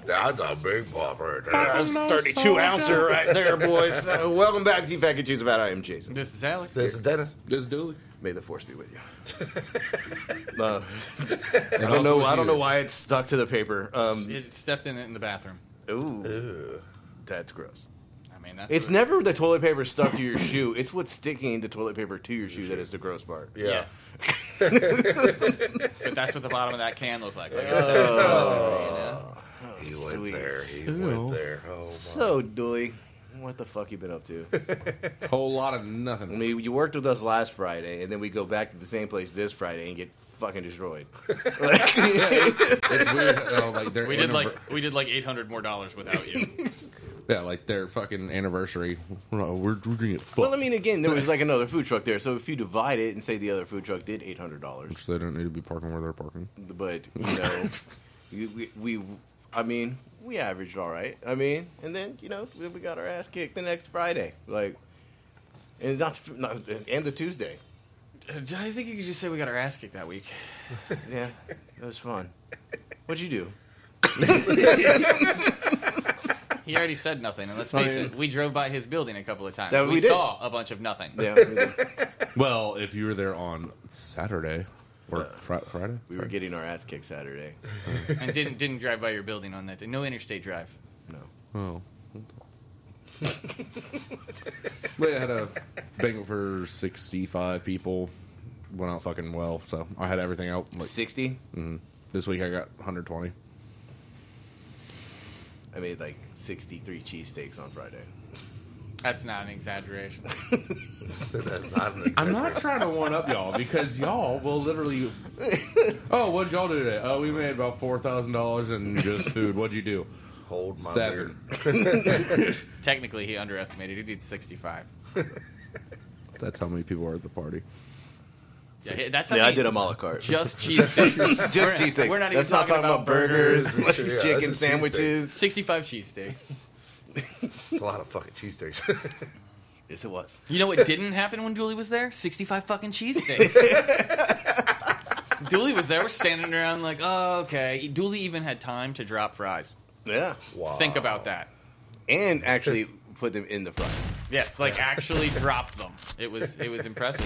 That's a big pop right there. That's a 32-ouncer right there, boys. Welcome back to Fat Kid Choose About. I am Jason. This is Alex. This is Dennis. This is Dooley. May the force be with you. I don't know why it's stuck to the paper. It stepped in it in the bathroom. Ooh. That's gross. I mean, that's It's never the toilet paper stuck to your shoe. It's what's sticking the toilet paper to your shoe that is the gross part. Yeah. Yes. But that's what the bottom of that can looked like. He went sweet. there. He went there. Oh, my. So, Dooley, what the fuck you been up to? Whole lot of I nothing. mean, you worked with us last Friday, and then we go back to the same place this Friday and get fucking destroyed. It's weird. We did like $800 more without you. Yeah, like their fucking anniversary. We're gonna get fucked. Well, I mean, again, there was like another food truck there, so if you divide it and say the other food truck did $800, Which they don't need to be parking where they're parking. but I mean, we averaged all right. I mean, and then we got our ass kicked the next Friday, and the Tuesday. I think you could just say we got our ass kicked that week. Yeah, that was fun. What'd you do? He already said nothing, and let's face it, we drove by his building a couple of times. That We we did. saw a bunch of nothing. Yeah, we did. Well, if you were there on Saturday or Friday, We were getting our ass kicked Saturday. And didn't drive by your building on that day. No interstate drive. No. Oh. But I had a banquet for 65 people. Went out fucking well, so I had everything out. 60? This week I got 120. I made like 63 cheesesteaks on Friday. That's not an exaggeration. I'm not trying to one up y'all because y'all will literally. Oh, what'd y'all do today? Oh, we made about $4,000 in just food. What'd you do? Hold my 7. beer. Technically, he underestimated. He did 65. That's how many people were at the party. Yeah, that's how Yeah, I many- did a a la carte. Just cheesesteaks. Just cheesesteaks. We're not even Let's not talking talk about burgers, Yeah, chicken that's a sandwiches. 65 cheesesteaks. It's a lot of fucking cheesesteaks. Yes, it was. You know what didn't happen when Dooley was there? 65 fucking cheesesteaks. Dooley was there. We're standing around like, oh, okay. Dooley even had time to drop fries. Yeah. Wow. Think about that. And actually put them in the fryer. Yes, like actually dropped them. It was impressive.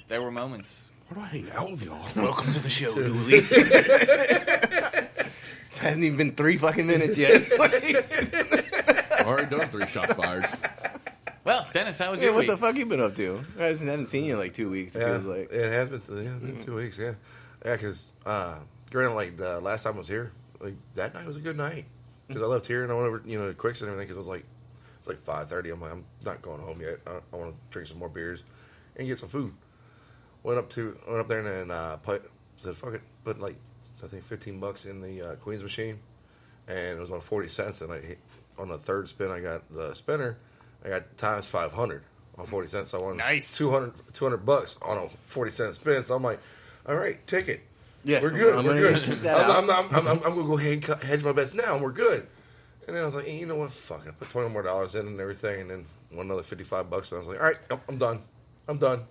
There were moments. Why do I hang out with y'all? Welcome to the show, Dooley. It hasn't even been 3 fucking minutes yet. Already done 3 shots fired. Well, Dennis, how was Yeah, your what week? the fuck you been up to? I haven't seen you in like 2 weeks. It feels like. It has been 2 weeks, yeah. Yeah, because, granted, like, the last time I was here, like, that night was a good night. Because I left here and I went over, to Quicks and everything, because it was like, it's like 5:30. I'm like, I'm not going home yet. I want to drink some more beers and get some food. Went up there and then said, fuck it. Put, like, I think $15 in the Queens machine. And it was on 40 cents. And on the third spin, I got the spinner. I got times 500 on 40 cents. So I won Nice. $200 on a 40-cent spin. So I'm like, all right, take it. Yeah, We're good. I'm We're gonna good. take that out. I'm going to go ahead and hedge my bets now, and we're good. And then I was like, hey, you know what? Fuck it. I put $20 more in and everything, and then won another $55. And I was like, all right, I'm done.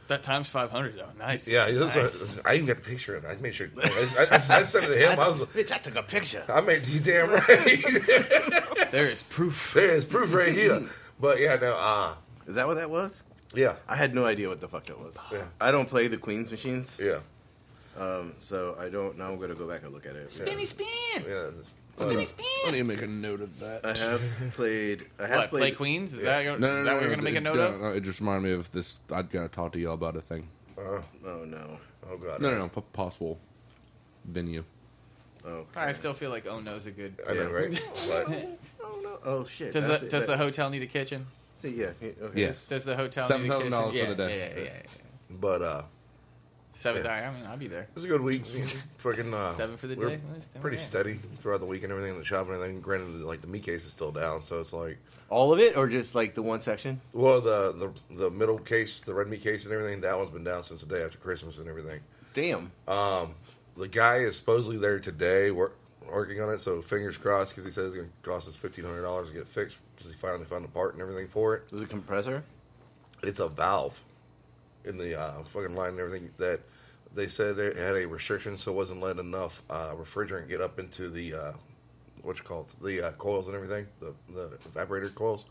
That times 500, though. Nice. Yeah, Nice. I even got a picture of it. I made sure. I sent it to him. I was like, Bitch, I took a picture. I made you damn right. There is proof. There's proof right here. But yeah, no, Is that what that was? yeah, I had no idea what the fuck that was. Yeah. I don't play the Queens machines, yeah, so I don't. Now I'm gonna go back and look at it. Spinny spin. yeah. Spinny I need spin. to make a note of that. I have played. What, play Queens? Is that what you're going to make a note of? No, it just reminded me of this. I'd got to talk to y'all about a thing. Oh no. Oh god. No, possible venue. Oh. I still feel like Oh No's a good... I know, right? But Oh no. Oh shit. Does That's the it. the hotel need a kitchen? See, yeah. Okay. Yes. Does the hotel need a kitchen? $7,000 for the day. Yeah. but 7th, I mean, I'll be there. it was a good week. Freaking 7 for the we're day? Nice, pretty yeah. steady throughout the week and everything in the shop and everything. Granted, like the meat case is still down, so it's like, All of it, or just like the one section? well, the middle case, the red meat case and everything, that one's been down since the day after Christmas and everything. Damn. The guy is supposedly there today working on it, so fingers crossed, because he says it's going to cost us $1,500 to get it fixed because he finally found a part and everything for it. Was it a compressor? It's a valve in the fucking line and everything that they said they had a restriction, so it wasn't letting enough refrigerant get up into the the coils and everything, the evaporator coils.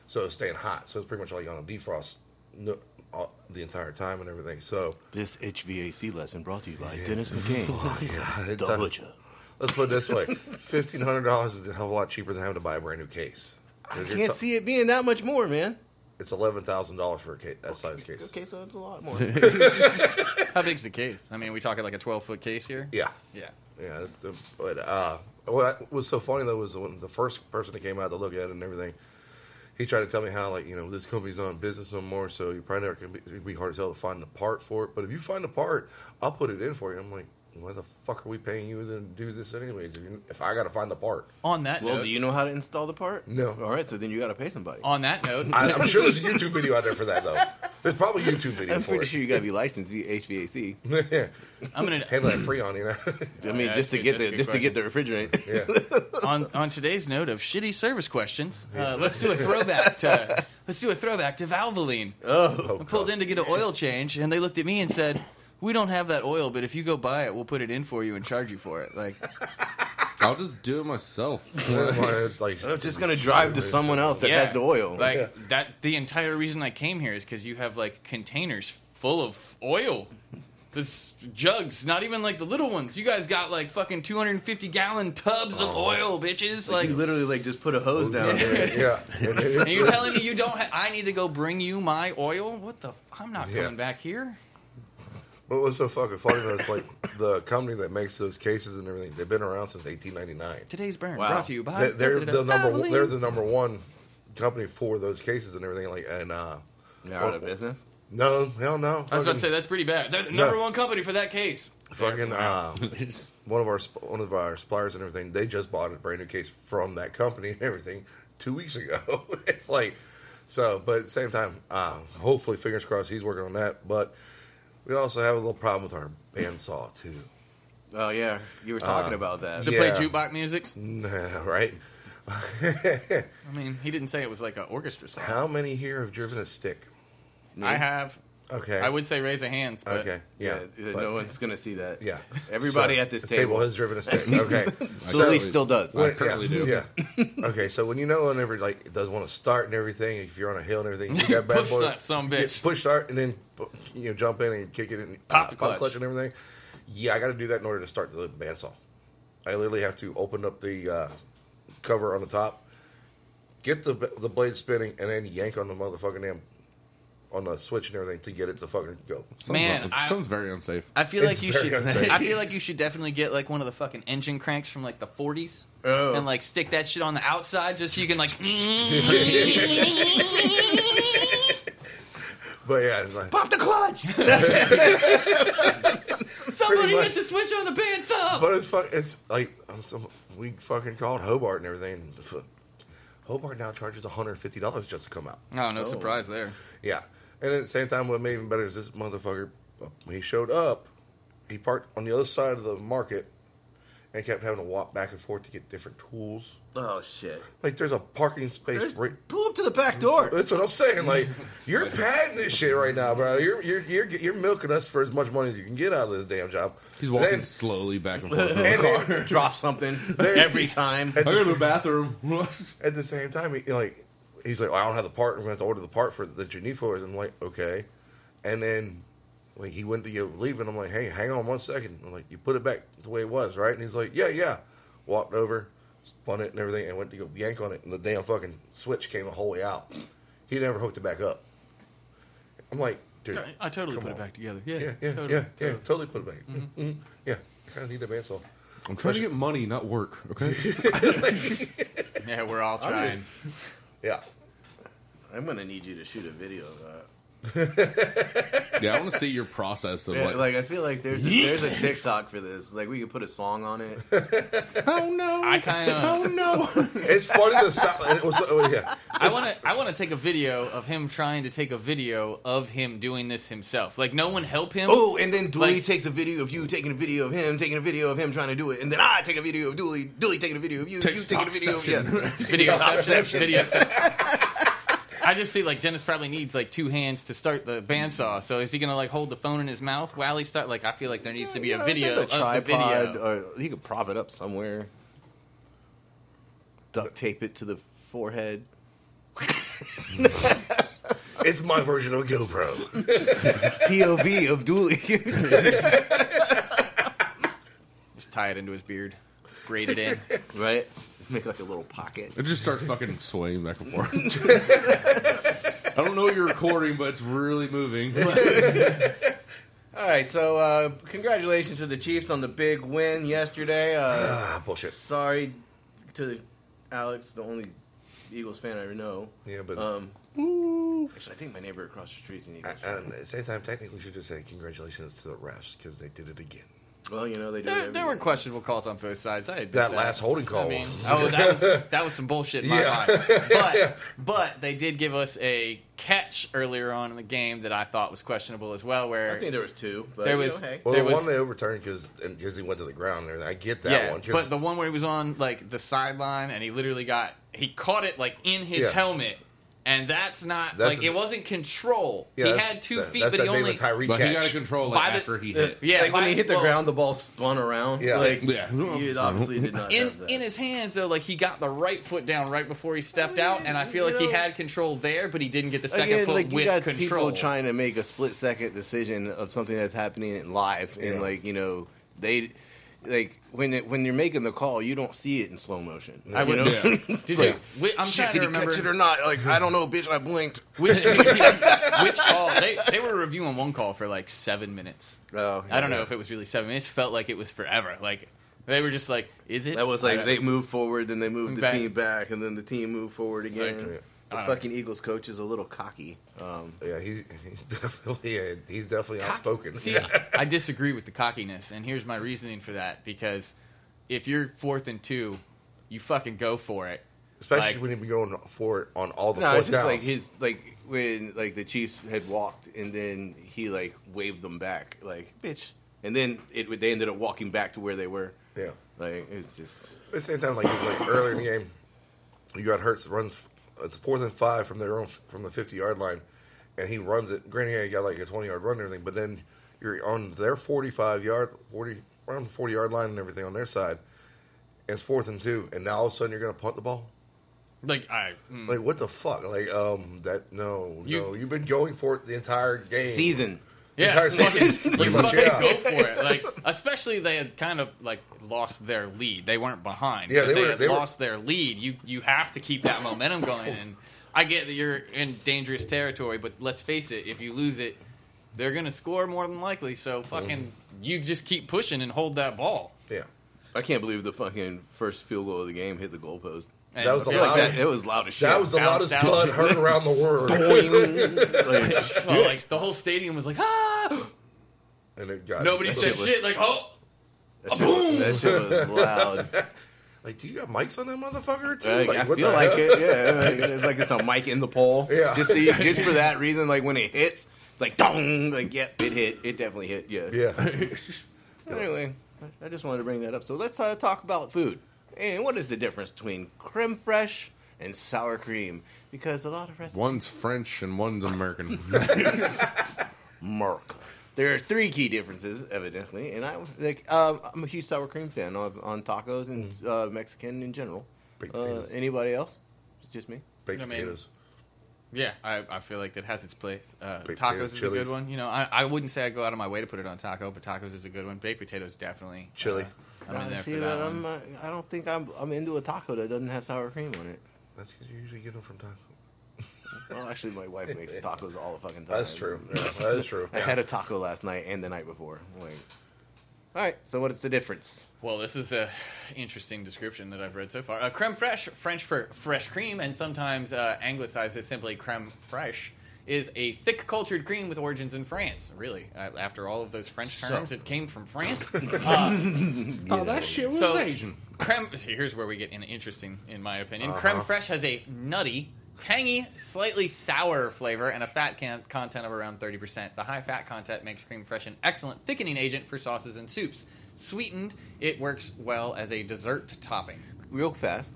So it's staying hot. So it's pretty much like on a defrost the entire time and everything. So this HVAC lesson brought to you by Dennis McCain. The butcher. Let's put it this way: $1,500 is a hell of a lot cheaper than having to buy a brand new case. I can't see it being that much more, man. It's $11,000 for a case, that size case. Okay, so it's a lot more. How big's the case? I mean, we talking like a 12-foot case here? Yeah. Yeah. Yeah. But what was so funny though was when the first person that came out to look at it and everything, he tried to tell me how, like, you know, this company's not in business no more, so you probably never it'd be hard as hell to find the part for it. But if you find the part, I'll put it in for you. I'm like, why the fuck are we paying you to do this anyways? If I got to find the part. On that note, do you know how to install the part? No. All right, so then you got to pay somebody. On that note, I'm sure there's a YouTube video out there for that though. There's probably a YouTube video. I'm for pretty it. sure you got to be licensed via HVAC. Yeah. I'm gonna handle that free on, you know. I mean, Yeah, just to get the refrigerant. Yeah. on today's note of shitty service questions, let's do a throwback to Valvoline. Oh, I pulled in to get an oil change, and they looked at me and said, "We don't have that oil, but if you go buy it, we'll put it in for you and charge you for it." Like, I'll just do it myself. It's like, I'm just gonna drive to someone else that has the oil. Like that. The entire reason I came here is because you have like containers full of oil. This jugs, not even like the little ones. You guys got like fucking 250-gallon tubs of oil, bitches. Like you literally like just put a hose down there. yeah. and you're telling me you don't? I need to go bring you my oil? What the? I'm not Yeah. coming back here. What was so fucking funny though, it's like the company that makes those cases and everything, they've been around since 1899. Today's burn Wow. brought to you by They're the number Valvoline. they're the number one company for those cases and everything. Like, and They're out of business. no, hell no. I was about to say that's pretty bad. They're the number one company for that case. Fucking one of our suppliers and everything. They just bought a brand new case from that company and everything 2 weeks ago. It's like so, but at the same time, hopefully, fingers crossed, he's working on that. But we also have a little problem with our bandsaw too. Oh yeah, you were talking about that. Does it Yeah. play jukebox music? Right? I mean, he didn't say it was like an orchestra song. How many here have driven a stick? I have. Okay. I would say raise a hands, but Okay. Yeah. Yeah, no one's gonna see that. Yeah. Everybody So, at this the table. has driven a stick. Okay. Sully still does. I currently do. Yeah. Okay, so when you know whenever like it does want to start and everything, if you're on a hill and everything, you got bad Push boy. that some bitch. Push start and then jump in and kick it and Pop the clutch. and everything. Yeah, I got to do that in order to start the bandsaw. I literally have to open up the cover on the top, get the blade spinning, and then yank on the motherfucking damn on the switch and everything to get it to fucking go. Man, sounds very unsafe. I feel It's like you very should. unsafe. I feel like you should definitely get like one of the fucking engine cranks from like the 40s, Oh. and like stick that shit on the outside just so you can like. But yeah, it's like, Pop the clutch. Somebody much. hit the switch on the bandsaw. but it's like we fucking called Hobart and everything. Hobart now charges $150 just to come out. Oh, no surprise there. Yeah. And at the same time, what made it even better is this motherfucker, when he showed up, he parked on the other side of the market and kept having to walk back and forth to get different tools. Oh shit. Like, there's a parking space right. Pull up to the back door. That's what I'm saying. Like, you're padding this shit right now, bro. You're milking us for as much money as you can get out of this damn job. He's walking Then- slowly back and forth. and then, Drop something There- every time. at I go to the, the bathroom. at the same time, he's like, well, I don't have the part. I'm going to have to order the part for that you need for it. I'm like, okay. And then, like, he went to leave, and I'm like, hey, hang on 1 second. I'm like, you put it back the way it was, right? And he's like, yeah. Walked over, spun it and everything, and went to go yank on it, and the damn fucking switch came the whole way out. He never hooked it back up. I'm like, dude. I totally come put on. it back together. Yeah, Totally put it back. Mm-hmm. Yeah, I kind of need a bandsaw. I'm trying to get money, not work. Okay. Yeah, we're all trying. Yeah. I'm gonna need you to shoot a video of that. Yeah, I want to see your process of Yeah, like. like I feel like there's a TikTok for this. Like we could put a song on it. Oh no! I kind of. Oh no! It's funny the sound. It was, yeah. I want to take a video of him trying to take a video of him doing this himself. Like no one help him. Oh, and then Dooley Like- takes a video of you taking a video of him, taking a video of him trying to do it, and then I take a video of Dooley taking a video of you, you taking a video of TikTokception. Video. I just see like Dennis probably needs like 2 hands to start the bandsaw. So is he gonna like hold the phone in his mouth while he start? Like I feel like there needs to be a video there's a of the tripod, video. or you could prop it up somewhere. Duct tape it to the forehead. It's my version of a GoPro. POV of Dooley. Just tie it into his beard, braid it in. Right? Just make like a little pocket. It just starts fucking swaying back and forth. I don't know what you're recording, but it's really moving. All right, so congratulations to the Chiefs on the big win yesterday. Bullshit. Sorry to Alex, the only Eagles fan I know. Yeah, but Actually, I think my neighbor across the street is an Eagles and fan. at the same time, technically, we should just say congratulations to the refs because they did it again. Well, you know they do. it every There were year. questionable calls on both sides. I admit That last holding call. I mean, that was some bullshit in my mind. But they did give us a catch earlier on in the game that I thought was questionable as well. Where I think there was 2. But there was. hey. Well, There the was- one they overturned because he went to the ground and everything. I get that yeah, one. 'Cause- but the one where he was on like the sideline and he literally he caught it like in his helmet. And that's not it wasn't control. yeah, he that's- had 2 feet, that's but he that only David Tyree But catch. he got to control it By the- after he hit. yeah. Like when he hit the well, ground, the ball spun around. Yeah. Like, Yeah. you obviously did not have that. in his hands though, like he got the right foot down right before he stepped out, and I feel like he had control there, but he didn't get the second foot like you with got control. people trying to make a split-second decision of something that's happening in live, and they when you're making the call, you don't see it in slow motion. I would. You know? Yeah. Did Like, you? I'm shit, trying did to he remember catch it or not? Like, I don't know, bitch. I blinked. which call. They were reviewing one call for like 7 minutes. Oh, I don't know if it was really 7 minutes. Felt like it was forever. Like they were just like, "Is it?" That was I like don't- they moved forward, then they moved the Back. team back, and then the team moved forward again. Like, the I don't fucking Eagles coach is a little cocky. Yeah, he's definitely outspoken. See, I disagree with the cockiness, and here's my reasoning for that. Because if you're 4th and 2, you fucking go for it. Especially Like- when he be going for it on all the No, fourth it's just downs. when like the Chiefs had walked and then he like waved them back, like bitch, and then they ended up walking back to where they were. Yeah. Like it's just At the same time, like earlier in the game, you got Hurts runs. It's 4th and 5 from the 50-yard line, and he runs it. Granted, yeah, he got like a 20-yard run and everything, but then you're on their 40-yard line and everything on their side. And it's 4th and 2, and now all of a sudden you're going to punt the ball. Like Like what the fuck? Like no, You- you've been going for it the entire game. season. Yeah, Entire season. you Pretty much, fucking yeah. go for it. Like, especially they had kind of like lost their lead. They weren't behind. Yeah, but they they were- had they were- lost their lead. You have to keep that momentum going. And I get that you're in dangerous territory, but let's face it, if you lose it, they're gonna score more than likely. So fucking, you just keep pushing and hold that ball. Yeah. I can't believe the fucking first field goal of the game hit the goalpost. And That was I the feel like loudest. it was loud as shit. That was the Bounced loudest out. thud heard around the world. Like, well, like the whole stadium was like, ah! And it got Nobody that said shit was- shit. Like, oh, that shit was loud. Like, do you got mics on that motherfucker too? Like, Like, I what feel the like hell? it. Yeah, like, it's like it's a mic in the pole. Yeah. just for that reason. Like when it hits, it's like dong. Like yep, it hit. It definitely hit. Yeah. Yeah. Anyway, I just wanted to bring that up. So let's talk about food. And what is the difference between creme fraiche and sour cream? Because a lot of restaurants... One's French and one's American. Mark. There are 3 key differences, evidently, and I'm a huge sour cream fan on tacos and Mexican in general. Baked potatoes. Anybody else? It's just me. Baked I mean, potatoes. yeah, I feel like that has its place. Baked Tacos potatoes, is a chilies. good one. You know, I wouldn't say I go out of my way to put it on taco, but tacos is a good one. Baked potatoes definitely. Chili. I'm in there See, for that one. I don't think I'm into a taco that doesn't have sour cream on it. That's because you usually get them from Taco. Well, actually, my wife makes tacos all the fucking time. That's true. Yeah, that is true. I had a taco last night and the night before. Like, all right. So what is the difference? Well, this is a interesting description that I've read so far. Creme fraiche, French for fresh cream, and sometimes anglicized as simply creme fraiche, is a thick cultured cream with origins in France. Really, after all of those French terms, it came from France. Oh, that shit was So- Asian. Creme. Here's where we get interesting, in my opinion. Uh-huh. Creme fraiche has a nutty, tangy, slightly sour flavor and a fat content of around 30%. The high fat content makes creme fraiche an excellent thickening agent for sauces and soups. Sweetened, it works well as a dessert topping. Real fast.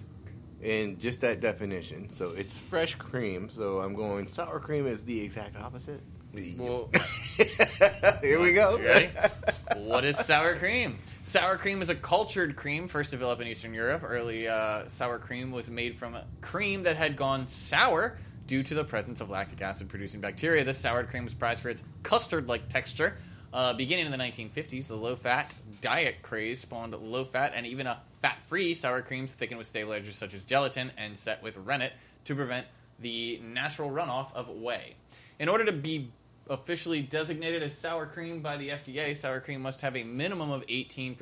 in just that definition. So it's fresh cream. So I'm going sour cream is the exact opposite. Well, Here we go. ready? What is sour cream? Sour cream is a cultured cream first developed in Eastern Europe. Early sour cream was made from cream that had gone sour due to the presence of lactic acid-producing bacteria. This soured cream was prized for its custard-like texture. Beginning in the 1950s, the low-fat diet craze spawned low-fat and even a fat-free sour creams thickened with stabilizers such as gelatin and set with rennet to prevent the natural runoff of whey. In order to be officially designated as sour cream by the FDA, sour cream must have a minimum of 18%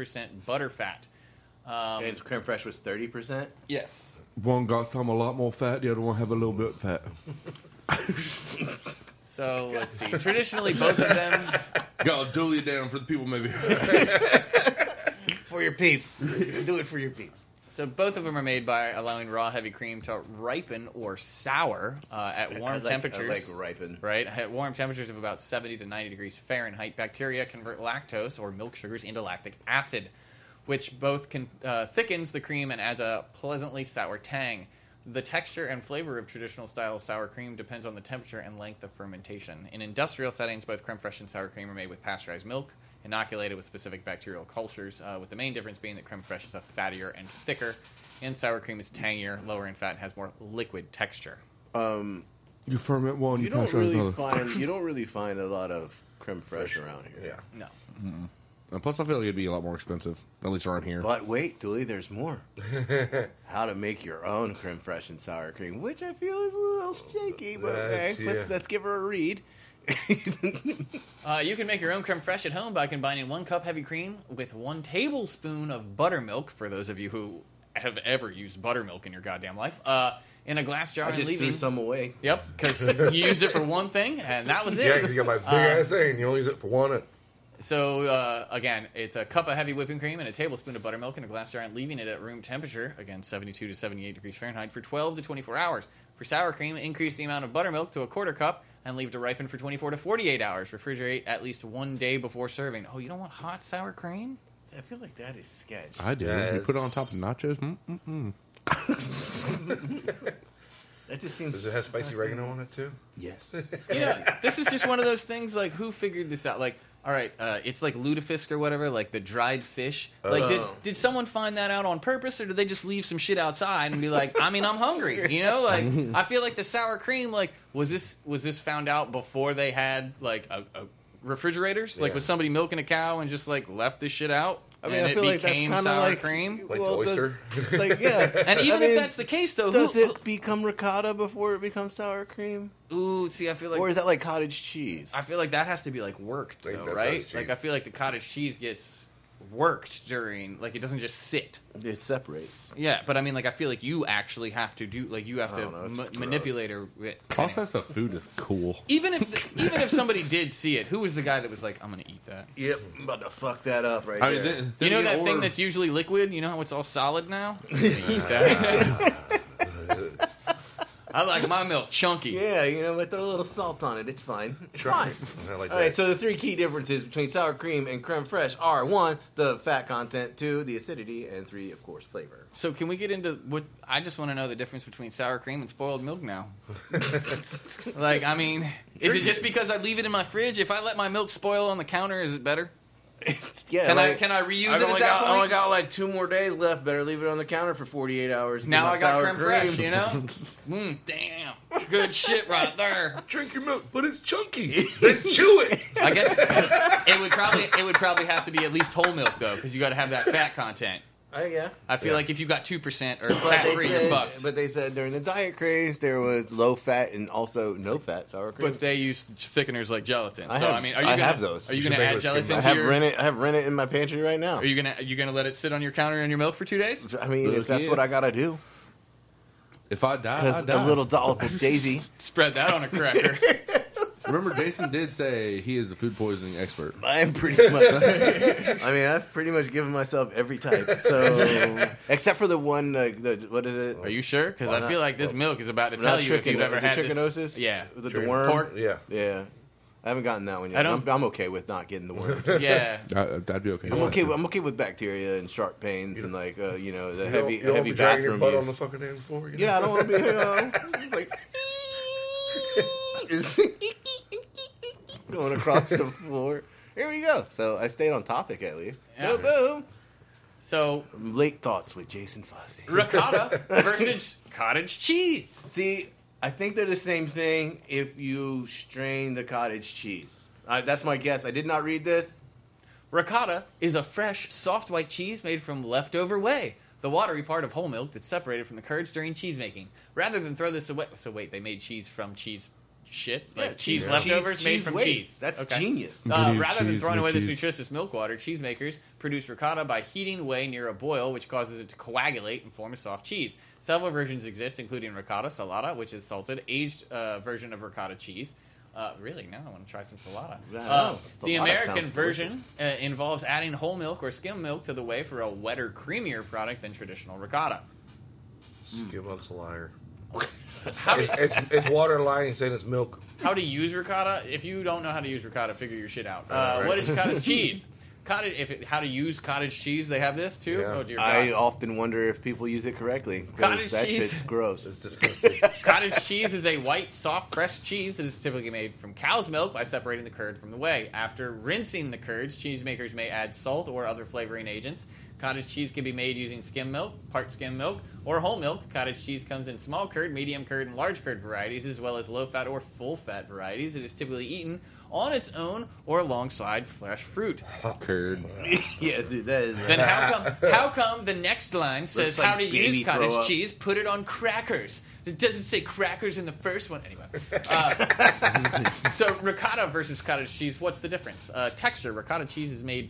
butterfat. And creme fraiche was 30%. Yes. One got some a lot more fat, the other one have a little bit fat. So, let's see. Traditionally, both of them... Gotta dull it down for the people, maybe. For your peeps. Do it for your peeps. So both of them are made by allowing raw heavy cream to ripen or sour at warm temperatures. I like ripen. Right? At warm temperatures of about 70 to 90 degrees Fahrenheit, bacteria convert lactose or milk sugars into lactic acid, which both thickens the cream and adds a pleasantly sour tang. The texture and flavor of traditional style sour cream depends on the temperature and length of fermentation. In industrial settings, both creme fraiche and sour cream are made with pasteurized milk, inoculated with specific bacterial cultures, with the main difference being that creme fraiche is a fattier and thicker, and sour cream is tangier, lower in fat, and has more liquid texture. You ferment one, You don't really find a lot of creme fraiche around here. Yeah. No. And plus, I feel like it'd be a lot more expensive, at least around here. But wait, Dooley, there's more. How to make your own creme fraiche and sour cream, which I feel is a little shaky. But okay, let's give her a read. You can make your own creme fraiche at home by combining 1 cup heavy cream with 1 tablespoon of buttermilk, for those of you who have ever used buttermilk in your goddamn life, in a glass jar. I just threw some away. Yep, because you used it for one thing, and that was it. Yeah, because you got my big-ass thing, and you only use it for one. So, again, it's a cup of heavy whipping cream and a tablespoon of buttermilk in a glass jar and leaving it at room temperature, again, 72 to 78 degrees Fahrenheit, for 12 to 24 hours. For sour cream, increase the amount of buttermilk to a quarter cup and leave to ripen for 24 to 48 hours. Refrigerate at least 1 day before serving. Oh, you don't want hot sour cream? I feel like that is sketch. I do. Yes. You put it on top of nachos? That just seems... Does it have spicy oregano on it, too? Yes. This is just one of those things, like, who figured this out? Like, all right, it's like lutefisk or whatever, like the dried fish. Like, did someone find that out on purpose, or did they just leave some shit outside and be like, I mean, I'm hungry, you know? Like, I feel like the sour cream, like, was this found out before they had like a refrigerators? Like, was somebody milking a cow and just like left this shit out? I mean, and I feel it like that's became kind of sour like cream. Like the oyster? And even if that's the case, though, does it become ricotta before it becomes sour cream? Ooh, see, I feel like, Or is that like cottage cheese? I feel like that has to be like worked, I think though, that's right? cottage Like, cheese. I feel like the cottage cheese gets worked during, like, it doesn't just sit. It separates. Yeah, but I mean, like, I feel like you actually have to do, like, you have I to don't know, it's gross. manipulate or Process of food is cool. even if somebody did see it, who was the guy that was like, I'm gonna eat that? Yep, I'm about to fuck that up right I there. mean, You know that thing that's usually liquid? You know how it's all solid now? I'm gonna eat that. I like my milk chunky. Yeah, you know, but throw a little salt on it. It's fine. It's fine. I like All that. right, so the 3 key differences between sour cream and creme fraiche are 1, the fat content, 2, the acidity, and 3, of course, flavor. So can we get into what? I just want to know the difference between sour cream and spoiled milk now. Like, I mean, is it just because I leave it in my fridge? If I let my milk spoil on the counter, is it better? Yeah, Can I reuse it at only that got, I only point? got like 2 more days left. Better leave it on the counter for 48 hours. Get Now my I got sour creme fraiche, you know? Damn. Good shit right there. Drink your milk, but it's chunky. Then chew it. I guess it would probably have to be at least whole milk, though, because you got to have that fat content. Yeah. I feel like if you got 2% or But fat they free, you're said- fucked. But they said during the diet craze there was low fat and also no fat sour cream. But they use thickeners like gelatin. I So have- I mean, are you I gonna have those. Are you You gonna should make add it with gelatin I to have your? rennet. I have rennet in my pantry right now. Are you gonna let it sit on your counter in your milk for 2 days? I mean, if that's what I gotta do, If I die, I because die. a little dollop of Daisy. Spread that on a cracker. Remember, Jason did say he is a food poisoning expert. I am pretty much. I mean, I've pretty much given myself every type. So, except for the one, the what is it? Are you sure? Because Why I not? feel like this milk is about to Not tell you if chicken- you've ever is it had trichinosis? this. Yeah, The worm. pork. Yeah. Yeah. I haven't gotten that one yet. I'm okay with not getting the worms. Yeah. That'd be okay. I'm okay with bacteria and sharp pains and like the heavy dragging bathroom your butt use. on the fucking damn floor. Yeah, I don't want to be it's like it's going across the floor. Here we go. So I stayed on topic at least. Yeah. Boom. So Late thoughts with Jason Fossey. ricotta versus cottage cheese. See, I think they're the same thing if you strain the cottage cheese. That's my guess. I did not read this. Ricotta is a fresh, soft white cheese made from leftover whey, the watery part of whole milk that's separated from the curds during cheese making. Rather than throw this away... So wait, they made cheese from cheese shit? Like cheese leftovers made from waste. cheese. That's genius. Rather than cheese, throwing no away this cheese. nutritious milk water, cheesemakers produce ricotta by heating whey near a boil, which causes it to coagulate and form a soft cheese. Several versions exist, including ricotta salata, which is salted, aged version of ricotta cheese. Really? Now I want to try some salata. The American version involves adding whole milk or skim milk to the whey for a wetter, creamier product than traditional ricotta. Skim milk's a liar. How to, It's water lying saying it's milk. how to use ricotta? If you don't know how to use ricotta, figure your shit out. Right. What is cottage cheese? How to use cottage cheese? They have this too. Yeah. Oh dear God. I often wonder if people use it correctly. 'Cause Cottage that cheese. shit's gross. It's disgusting. Cottage cheese is a white, soft, fresh cheese that is typically made from cow's milk by separating the curd from the whey. After rinsing the curds, cheesemakers may add salt or other flavoring agents. Cottage cheese can be made using skim milk, part skim milk, or whole milk. Cottage cheese comes in small curd, medium curd, and large curd varieties, as well as low-fat or full-fat varieties. It is typically eaten on its own or alongside fresh fruit. Curd. Yeah, dude, that is. Then how come the next line says Looks like how to baby use throw cottage up. cheese? Put it on crackers. It doesn't say crackers in the first one. Anyway. So ricotta versus cottage cheese, what's the difference? Texture. Ricotta cheese is made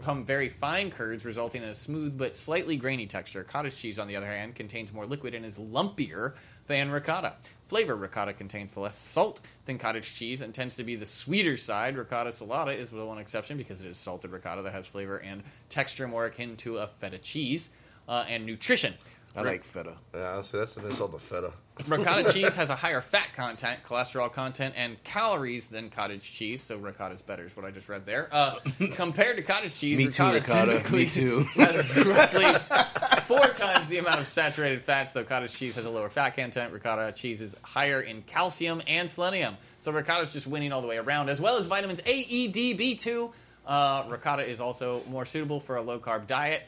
from very fine curds, resulting in a smooth but slightly grainy texture. Cottage cheese, on the other hand, contains more liquid and is lumpier than ricotta. Flavor. Ricotta contains less salt than cottage cheese and tends to be the sweeter side. Ricotta salata is the one exception because it is salted ricotta that has flavor and texture more akin to a feta cheese. And nutrition. I like feta. Yeah, honestly, that's an insult to feta. Ricotta cheese has a higher fat content, cholesterol content, and calories than cottage cheese, so ricotta's better is what I just read there. Compared to cottage cheese, Me too, ricotta ricotta. Me too. has roughly 4 times the amount of saturated fats, though cottage cheese has a lower fat content. Ricotta cheese is higher in calcium and selenium, so ricotta's just winning all the way around, as well as vitamins A, E, D, B2. Ricotta is also more suitable for a low-carb diet.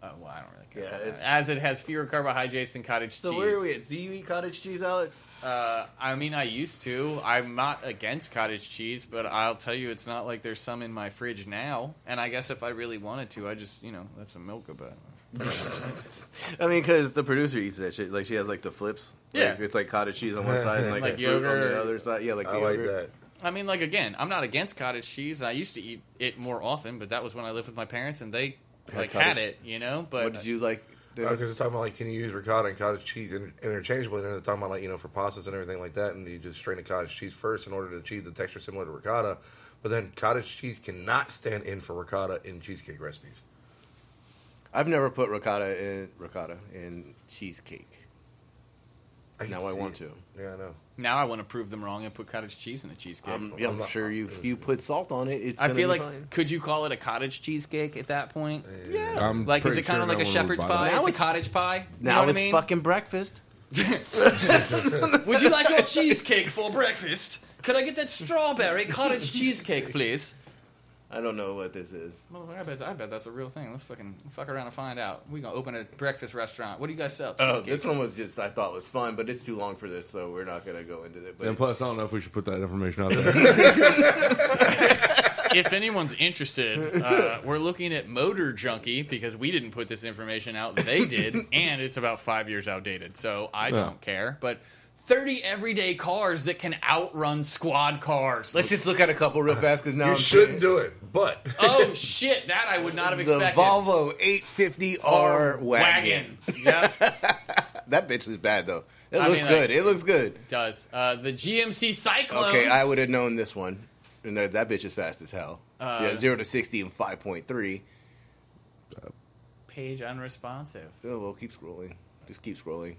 Well, I don't really care. Yeah, it's- as it has fewer carbohydrates than cottage cheese. So where are we at? Do you eat cottage cheese, Alex? I mean, I used to. I'm not against cottage cheese, but I'll tell you, it's not like there's some in my fridge now. And I guess if I really wanted to, I just, let some milk about it. I mean, because the producer eats that shit. Like, she has, like, the flips. Yeah. Like, it's like cottage cheese on one side and, like Like fruit on yogurt. the other side. Yeah, like I the like yogurt. that. I mean, like, again, I'm not against cottage cheese. I used to eat it more often, but that was when I lived with my parents, and they, had cottage- it, But What did you like? Because they're talking about, like, can you use ricotta and cottage cheese interchangeably? And they're talking about, like, for pastas and everything like that, and you just strain the cottage cheese first in order to achieve the texture similar to ricotta. But then cottage cheese cannot stand in for ricotta in cheesecake recipes. I've never put ricotta in cheesecake. Now I want to. Yeah, I know. now I want to prove them wrong and put cottage cheese in a cheesecake. I'm sure if you put salt on it, it's I gonna feel be like, fine. could you call it a cottage cheesecake at that point? Yeah. I'm Like, is pretty it kind sure of like no a one shepherd's would buy pie? that. Now It's a it's- cottage pie? You know Now what it's I mean? fucking breakfast. Would you like your cheesecake for breakfast? Could I get that strawberry cottage cheesecake, please? I don't know what this is. Well, I bet that's a real thing. Let's fucking fuck around and find out. We're gonna open a breakfast restaurant. What do you guys sell? Oh, Cheesecake. this one was just I thought was fun, but it's too long for this, so we're not gonna go into it. But And plus, I don't know if we should put that information out there. If anyone's interested, we're looking at Motor Junkie because we didn't put this information out. They did, and it's about 5 years outdated, so I don't care. But 30 everyday cars that can outrun squad cars. let's just look at a couple real fast because now You I'm shouldn't do it, but Oh, shit. That I would not have the expected. Volvo 850R wagon. Yep. That bitch is bad though. It I looks mean, good. like- It looks good. It does. The GMC Cyclone. Okay, I would have known this one. And that bitch is fast as hell. 0 to 60 in 5.3. Page unresponsive. Oh well, keep scrolling. Just keep scrolling.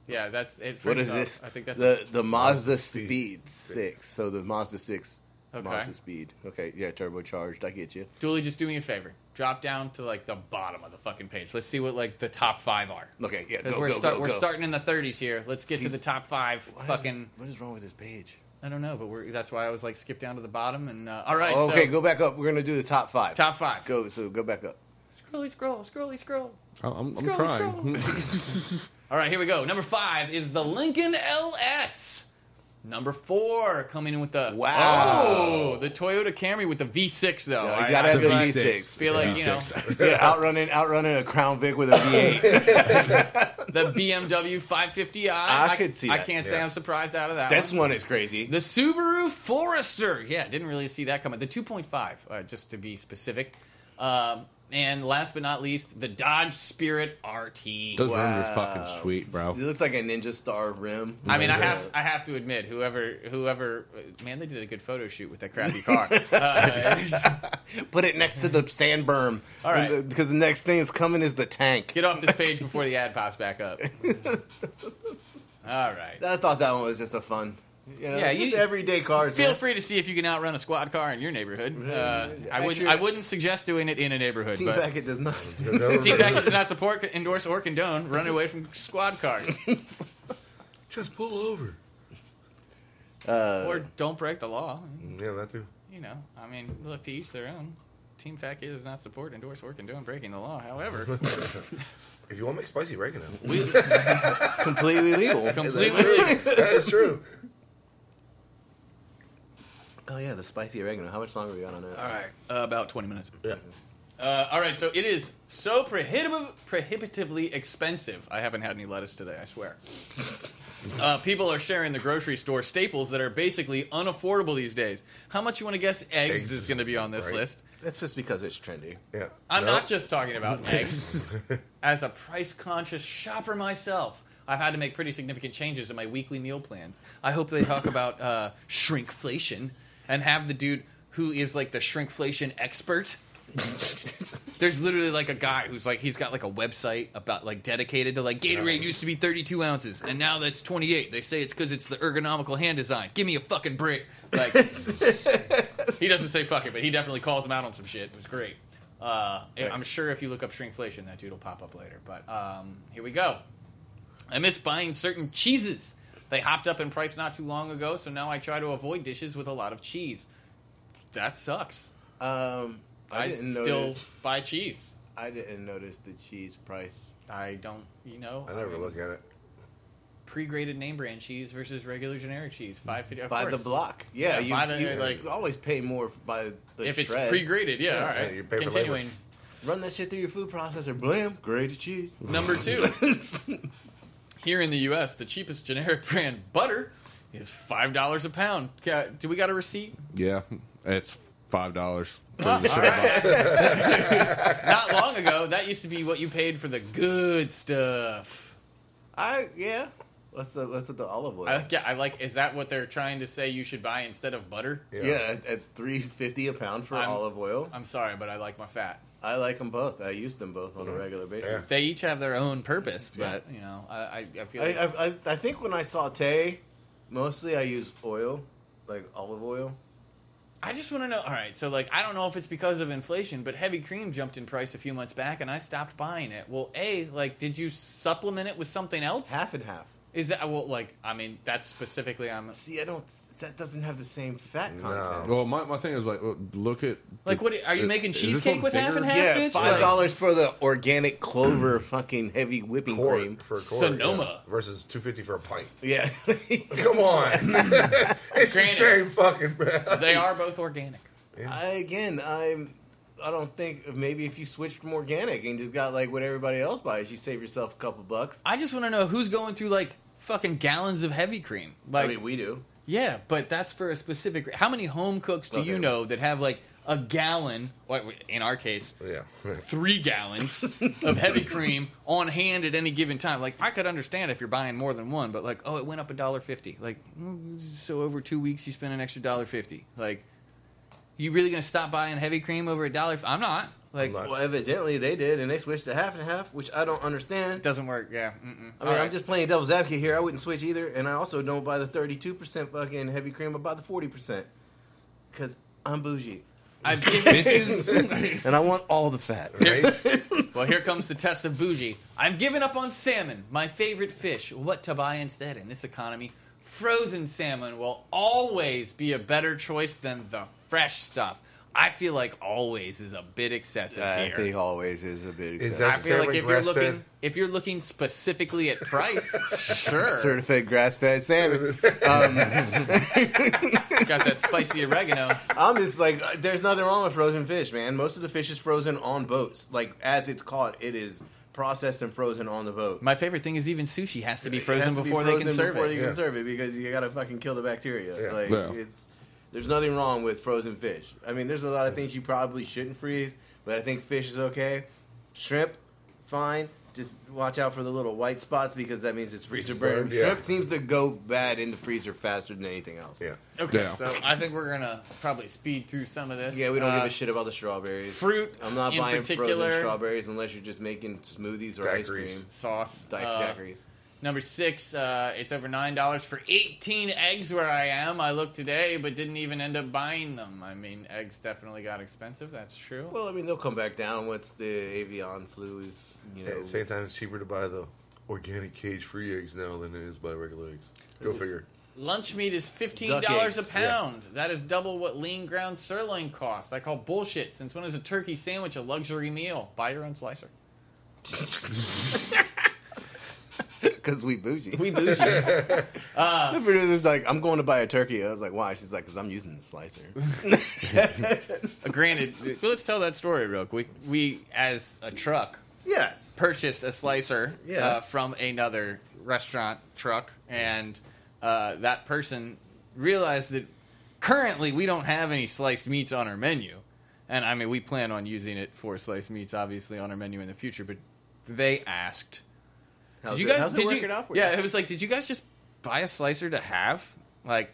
Yeah, that's it. What First is off, this? I think that's the Mazda Speed 6. So the Mazda 6 Okay. Mazda Speed. Okay, yeah, turbocharged. I get you. Dooley, just do me a favor. Drop down to like the bottom of the fucking page. Let's see what like the top 5 are. Okay, yeah, Because go, we're go, we're go. starting in the 30s here. Let's get to the top 5. What is wrong with this page? I don't know, but that's why I was like skip down to the bottom and all right. Okay, so, go back up. We're gonna do the top 5. top 5. Go back up. Scroll. I'm Scroll, trying. All right, here we go. Number 5 is the Lincoln LS. Number 4 coming in with the Wow. the Toyota Camry with the V6 though. No, he's I gotta have the like- V6. Feel like you know Yeah, outrunning a Crown Vic with a V8. the BMW 550i. I could see I that. can't say Yeah. I'm surprised out of that. This one. one is crazy. The Subaru Forester. Yeah, didn't really see that coming. The 2.5, just to be specific. And last but not least, the Dodge Spirit RT. Those rims are Wow. fucking sweet, bro. It looks like a Ninja Star rim. I mean, I have to admit, whoever, man, they did a good photo shoot with that crappy car. Put it next to the sand berm. All right. Because the next thing that's coming is the tank. Get off this page before the ad pops back up. All right. I thought that one was just a fun. Yeah, just you- everyday cars. Feel man. free to see if you can outrun a squad car in your neighborhood. Actually- I wouldn't suggest doing it in a neighborhood, Team but Packet does not. Team Packet does not support, endorse, or condone running away from squad cars. Just pull over. Or don't break the law. Yeah, that too. You know, I mean, look, to each their own. Team Packet does not support, endorse, or condone breaking the law. However, If you want to make spicy oregano, Completely legal. completely legal. that is true. Oh yeah, the spicy oregano. How much longer we got on that? All right, about 20 minutes. Yeah. All right, so it is so prohibitively expensive. I haven't had any lettuce today, I swear. People are sharing the grocery store staples that are basically unaffordable these days. How much you want to guess eggs is going to be on this Right. list? That's just because it's trendy. Yeah. I'm Nope. not just talking about eggs. As a price-conscious shopper myself, I've had to make pretty significant changes in my weekly meal plans. I hope they talk about shrinkflation and have the dude who is like the shrinkflation expert. There's literally like a guy who's like, he's got like a website about like dedicated to like Gatorade used to be 32 ounces and now that's 28. They say it's because it's the ergonomical hand design. Give me a fucking break. Like, he doesn't say fuck it, but he definitely calls him out on some shit. It was great. I'm sure if you look up shrinkflation, that dude will pop up later. But here we go. I miss buying certain cheeses. They hopped up in price not too long ago, so now I try to avoid dishes with a lot of cheese. That sucks. I didn't still notice. buy cheese. I didn't notice the cheese price. I don't, I never look at it. Pre-graded name brand cheese versus regular generic cheese, $5.50. By the block. Yeah, Yeah, by the- you like- always pay more by the If it's shred. pre-graded, yeah, all right. you pay for Continuing. Run that shit through your food processor. Blam, grated cheese. Number 2. Here in the U.S., the cheapest generic brand butter is $5 a pound. Do we got a receipt? Yeah, it's $5. Oh, all right. Not long ago, that used to be what you paid for the good stuff. Yeah. What's the olive oil? I like. Is that what they're trying to say you should buy instead of butter? yeah, at $3.50 a pound for olive oil. I'm sorry, but I like my fat. I like them both. I use them both on a regular basis. Yeah. They each have their own purpose, but you know, I feel like I think when I saute, mostly I use oil, like olive oil. I just want to know. All right, so like I don't know if it's because of inflation, but heavy cream jumped in price a few months back, and I stopped buying it. Well, did you supplement it with something else? Half and half. Is that I mean, that's specifically See, that doesn't have the same fat No. content. Well, my thing is like, look at what are you making is this cheesecake one with half and bigger? half? Yeah, bitch? Like, $5 for the organic clover fucking heavy whipping cream. For a quart, Sonoma. yeah, versus $2.50 for a pint. Yeah. Come on, it's the Granted. same fucking. They are both organic. I don't think maybe if you switched from organic and just got like what everybody else buys, you save yourself a couple bucks. I just want to know who's going through like fucking gallons of heavy cream. Like, I mean, we do. yeah, but that's for a specific. How many home cooks do you Okay. know that have like a gallon? Or in our case, Yeah. 3 gallons of heavy cream on hand at any given time. Like, I could understand if you're buying more than one, but like, oh, it went up $1.50. Like, so over 2 weeks you spend an extra $1.50. Like, you really gonna stop buying heavy cream over $1? I'm not. Like, I'm Well, evidently they did, and they switched to half and half, which I don't understand. it doesn't work. Yeah. Mm-mm. I mean, All right. I'm just playing devil's advocate here. I wouldn't switch either, and I also don't buy the 32% fucking heavy cream. I buy the 40% because I'm bougie, I've given Bitches. and I want all the fat. Right? Well, here comes the test of bougie. I'm giving up on salmon, my favorite fish. What to buy instead in this economy? Frozen salmon will always be a better choice than the fresh stuff. I feel like always is a bit excessive I here. think always is a bit Is excessive. that I feel like salmon grass-fed? if you're looking specifically at price, sure. Certified grass-fed salmon. Got that spicy oregano. I'm just like, there's nothing wrong with frozen fish, man. Most of the fish is frozen on boats. Like, as it's caught, it is processed and frozen on the boat. My favorite thing is even sushi has to be It frozen has to be before they can frozen serve before it. you Yeah. can serve it, because you gotta fucking kill the bacteria. Yeah. Like, Yeah. there's nothing wrong with frozen fish. I mean, there's a lot of things you probably shouldn't freeze, but I think fish is okay. Shrimp, fine. Just watch out for the little white spots, because that means it's freezer burned. Yeah. Shrimp seems to go bad in the freezer faster than anything else. Yeah. Okay, Yeah. so I think we're gonna probably speed through some of this. Yeah, we don't give a shit about the strawberries. Fruit, I'm not in buying particular, frozen strawberries unless you're just making smoothies or ice Daiquiris. cream. sauce. Daiquiris. Number 6, it's over $9 for 18 eggs where I am. I looked today, but didn't even end up buying them. I mean, eggs definitely got expensive. That's true. Well, I mean, they'll come back down once the avian flu is, you know. At the same time, it's cheaper to buy the organic cage-free eggs now than it is buy regular eggs. Go figure. Lunch meat is Duck $15 a eggs, pound. That is double what lean ground sirloin costs. I call bullshit. Since when is a turkey sandwich a luxury meal? Buy your own slicer. Because we bougie. We bougie. The producer's like, I'm going to buy a turkey. I was like, why? She's like, because I'm using the slicer. Granted, let's tell that story real quick. We, as a truck, Yes. purchased a slicer Yeah. from another restaurant truck, and that person realized that currently we don't have any sliced meats on our menu. And I mean, we plan on using it for sliced meats, obviously, on our menu in the future. But they asked, How's "Did you it- guys? how's it Did working you? out for Yeah, you? it was like, did you guys just buy a slicer to have? Like,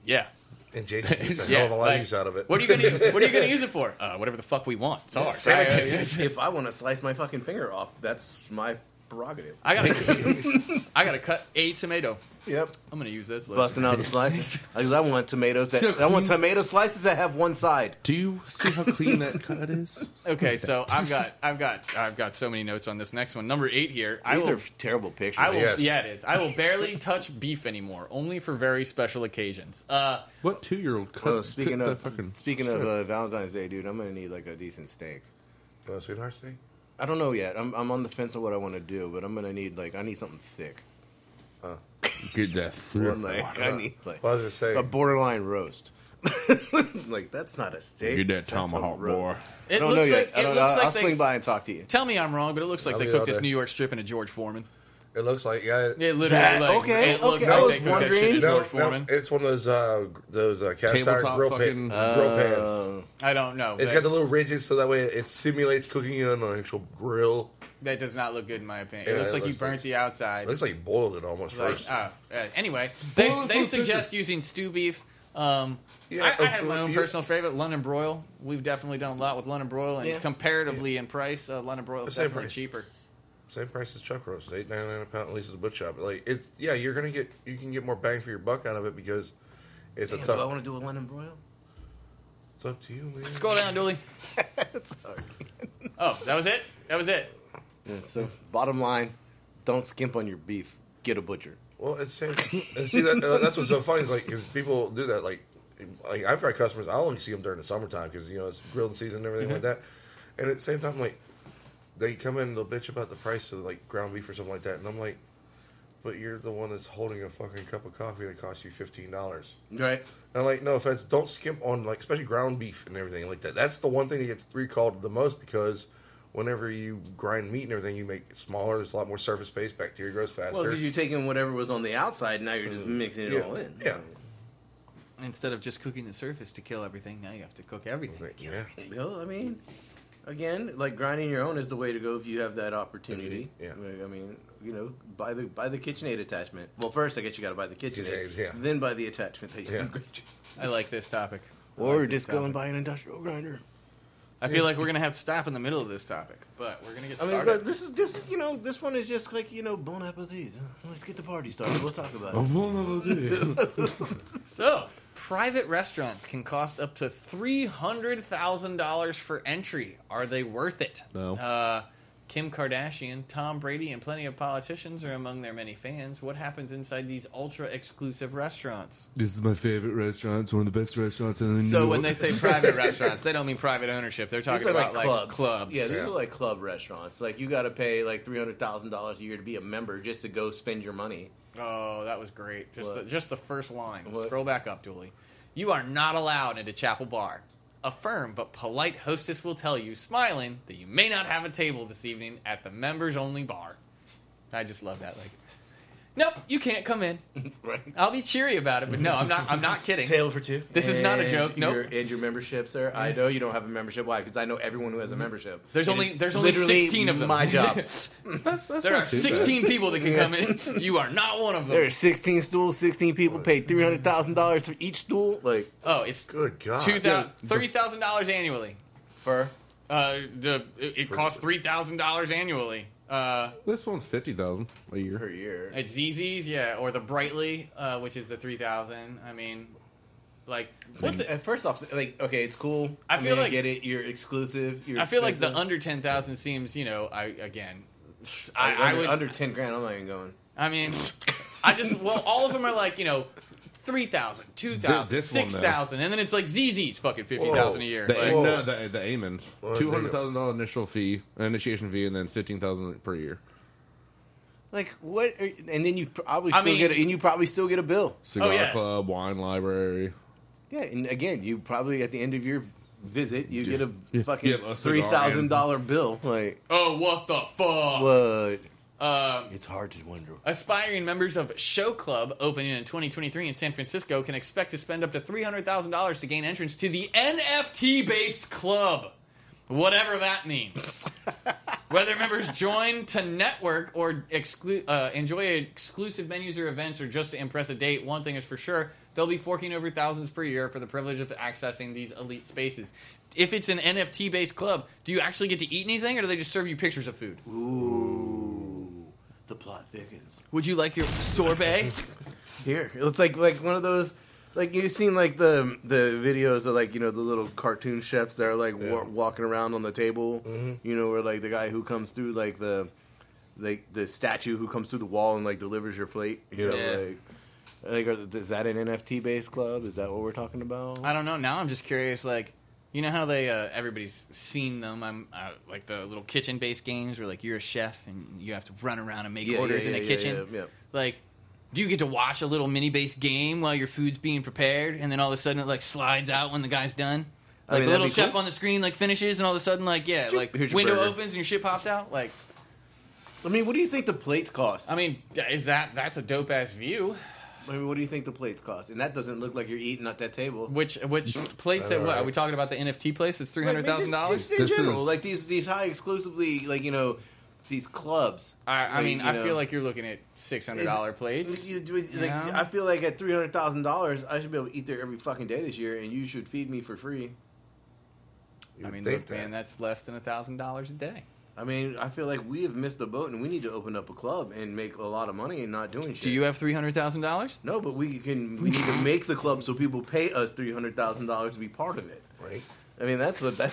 yeah." And Jason gets a Yeah, hell of a lot like, of use out of it. What are you gonna use it for? Whatever the fuck we want. It's ours. If I want to slice my fucking finger off, that's my prerogative. I gotta cut a tomato. Yep. I'm gonna use that slicer. Busting out the slices. Because I want tomatoes. So I want clean. tomato slices that have one side. Do you see how clean that cut is? Okay, so I've got so many notes on this next one. Number 8 here. These are terrible pictures. I will. Yes. Yeah, it is. I will barely touch beef anymore, only for very special occasions. What 2-year-old cut? Oh, speaking cut of that fucking speaking strip? of Valentine's Day, dude, I'm gonna need like a decent steak. Sweetheart steak? I don't know yet. I'm on the fence of what I want to do, but I'm gonna need I need something thick. Get that through. I need like Well, I was going to say, a borderline roast. Like, that's not a steak. Get that That's a tomahawk, roast. boy. I it don't know looks yet. like I'll swing they. by and talk to you. Tell me I'm wrong, but it looks like I'll they be cooked all this day. New York strip in a George Foreman. it looks like, yeah. It literally, That- like, okay, it looks okay. I like was they cooked that shit in wondering. George Foreman. It's one of those cast iron Tabletop grill, fucking- grill pans. I don't know. It's got the little ridges so that way it simulates cooking it on an actual grill. That does not look good in my opinion. It Yeah, looks it like you looks burnt like- the outside. It looks like you boiled it almost Like, first. anyway, Boil it they for suggest using stew beef. Yeah, I have my own you- personal favorite, London broil. We've definitely done a lot with London broil, and Yeah. comparatively in price, London broil is Same definitely price. cheaper. Same price as chuck roast, $8.99 a pound at least at the butcher shop. Like you can get more bang for your buck out of it because it's Damn, a do I tough. want to do a London broil? It's up to you, man. Scroll down, Dooley. Sorry. Oh, that was it. That was it. Yeah, so, bottom line, don't skimp on your beef. Get a butcher. Well, it's same. And see that's what's so funny is like if people do that, like I've got customers, I only see them during the summertime because it's grilling season and everything like that. And at the same time, like they come in and they'll bitch about the price of like ground beef or something like that, and I'm like, but you're the one that's holding a fucking cup of coffee that costs you $15. Right. And I'm like, no offense, don't skimp on like especially ground beef and everything like that. That's the one thing that gets recalled the most because whenever you grind meat and everything, you make it smaller. There's a lot more surface space. Bacteria grows faster. Well, because you're taking whatever was on the outside, now you're just mixing it yeah. all in. Yeah. Instead of just cooking the surface to kill everything, now you have to cook everything. Yeah. Well, I mean, again, like grinding your own is the way to go if you have that opportunity. Yeah. Like, I mean, buy the KitchenAid attachment. Well, first I guess you got to buy the KitchenAid, KitchenAid, yeah. then buy the attachment that you Yeah. can grind. I like this topic. I Or like this just go and topic. buy an industrial grinder. I feel like we're gonna have to stop in the middle of this topip, but we're gonna get I started. mean, but this one is just like, bon appetit. Let's get the party started. We'll talk about it. So, private restaurants can cost up to $300,000 for entry. Are they worth it? No. Kim Kardashian, Tom Brady, and plenty of politicians are among their many fans. What happens inside these ultra-exclusive restaurants? This is my favorite restaurant. It's one of the best restaurants in the So when they say private restaurants, they don't mean private ownership. They're talking These are about like clubs. Yeah, these are like club restaurants. Like, you got to pay like $300,000 a year to be a member just to go spend your money. Oh, that was great. Just the first line. What? Scroll back up, Dooley. You are not allowed into Chapel Bar. A firm but polite hostess will tell you, smiling, that you may not have a table this evening at the members-only bar. I just love that. Like, nope, you can't come in. Right. I'll be cheery about it, but no, I'm not kidding. Table for two. This is not a joke. Nope. And your membership, sir. I know you don't have a membership. Why? Because I know everyone who has a membership. There's It only is 16 of them. My job. That's There are 16 people that can come in. You are not one of them. There are 16 stools. 16 people paid $300,000 for each stool. Like, Oh, it's Good God. $30,000 annually. for It costs $3,000 annually. This one's $50,000 a year. per year. At ZZ's, yeah, or the Brightly, which is the 3,000. I mean, like, what the, First off, like, okay, it's cool. I feel like- I get it. You're exclusive. You're I feel like the expensive. under 10,000 seems, I Like, would. under 10 grand. I'm not even going. I mean, all of them are like, 3,000, 2,000, This one, though. 6,000, and then it's like ZZ's fucking 50,000 a year. The, Like, Whoa. the Amens. Well, $200,000 initiation fee, and then $15,000 per year. Like, what? And then you probably I still mean- get a bill. Cigar yeah. club, wine library. Yeah, and again, you probably at the end of your visit, you get a Yeah, fucking a cigar $3,000 bill. Like, oh, what the fuck? what? Um, It's hard to wonder. Aspiring members of Show Club, opening in 2023 in San Francisco, can expect to spend up to $300,000 to gain entrance to the NFT-based club, whatever that means. Whether members join to network or enjoy exclusive menus or events or just to impress a date, one thing is for sure, they'll be forking over thousands per year for the privilege of accessing these elite spaces. If it's an NFT-based club, do you actually get to eat anything, or do they just serve you pictures of food? Ooh, the plot thickens. Would you like your sorbet? Here, it's like one of those. Like, you've seen like the videos of like, the little cartoon chefs that are like walking around on the table. Mm-hmm. Where like the guy who comes through like the statue who comes through the wall and like delivers your plate. Is that an NFT based club? Is that what we're talking about? I don't know. Now I'm just curious. Like, you know how they everybody's seen them. I'm like the little kitchen based games where like you're a chef and you have to run around and make orders in a kitchen. Yeah. Like, do you get to watch a little mini based game while your food's being prepared, and then all of a sudden it like slides out when the guy's done? Like, the little that'd be chef cool. on the screen like finishes, and all of a sudden like Here's window your burger. opens and your shit pops out. Like, I mean, what do you think the plates cost? I mean, that's a dope ass view. I mean, what do you think the plates cost? And that doesn't look like you're eating at that table. Which plates at what? Are we talking about the NFT place? It's $300,000. Just in This general, is- like these high exclusively, like these clubs. I mean, Like, I feel like you're looking at $600 plates. Like, I feel like at $300,000, I should be able to eat there every fucking day this year, and you should feed me for free. I mean, think look, man, that's less than $1,000 a day. I mean, I feel like we have missed the boat, and we need to open up a club and make a lot of money and not doing shit. Do you have $300,000? No, but we need to make the club so people pay us $300,000 to be part of it. Right. I mean, that's what. And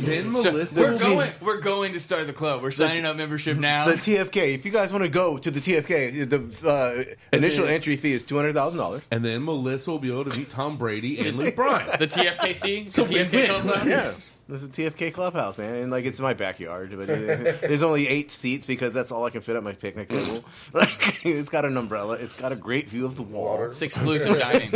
then So Melissa, we're going to start the club. We're signing up membership now. The TFK. If you guys want to go to the TFK, the initial entry fee is $200,000. and then Melissa will be able to beat Tom Brady and Luke Bryan. The TFKC, So the we TFK win. club. Yeah, this is a TFK clubhouse, man, and like it's my backyard, but there's only 8 seats because that's all I can fit at my picnic table. Like, it's got an umbrella. It's got a great view of the water. It's exclusive dining.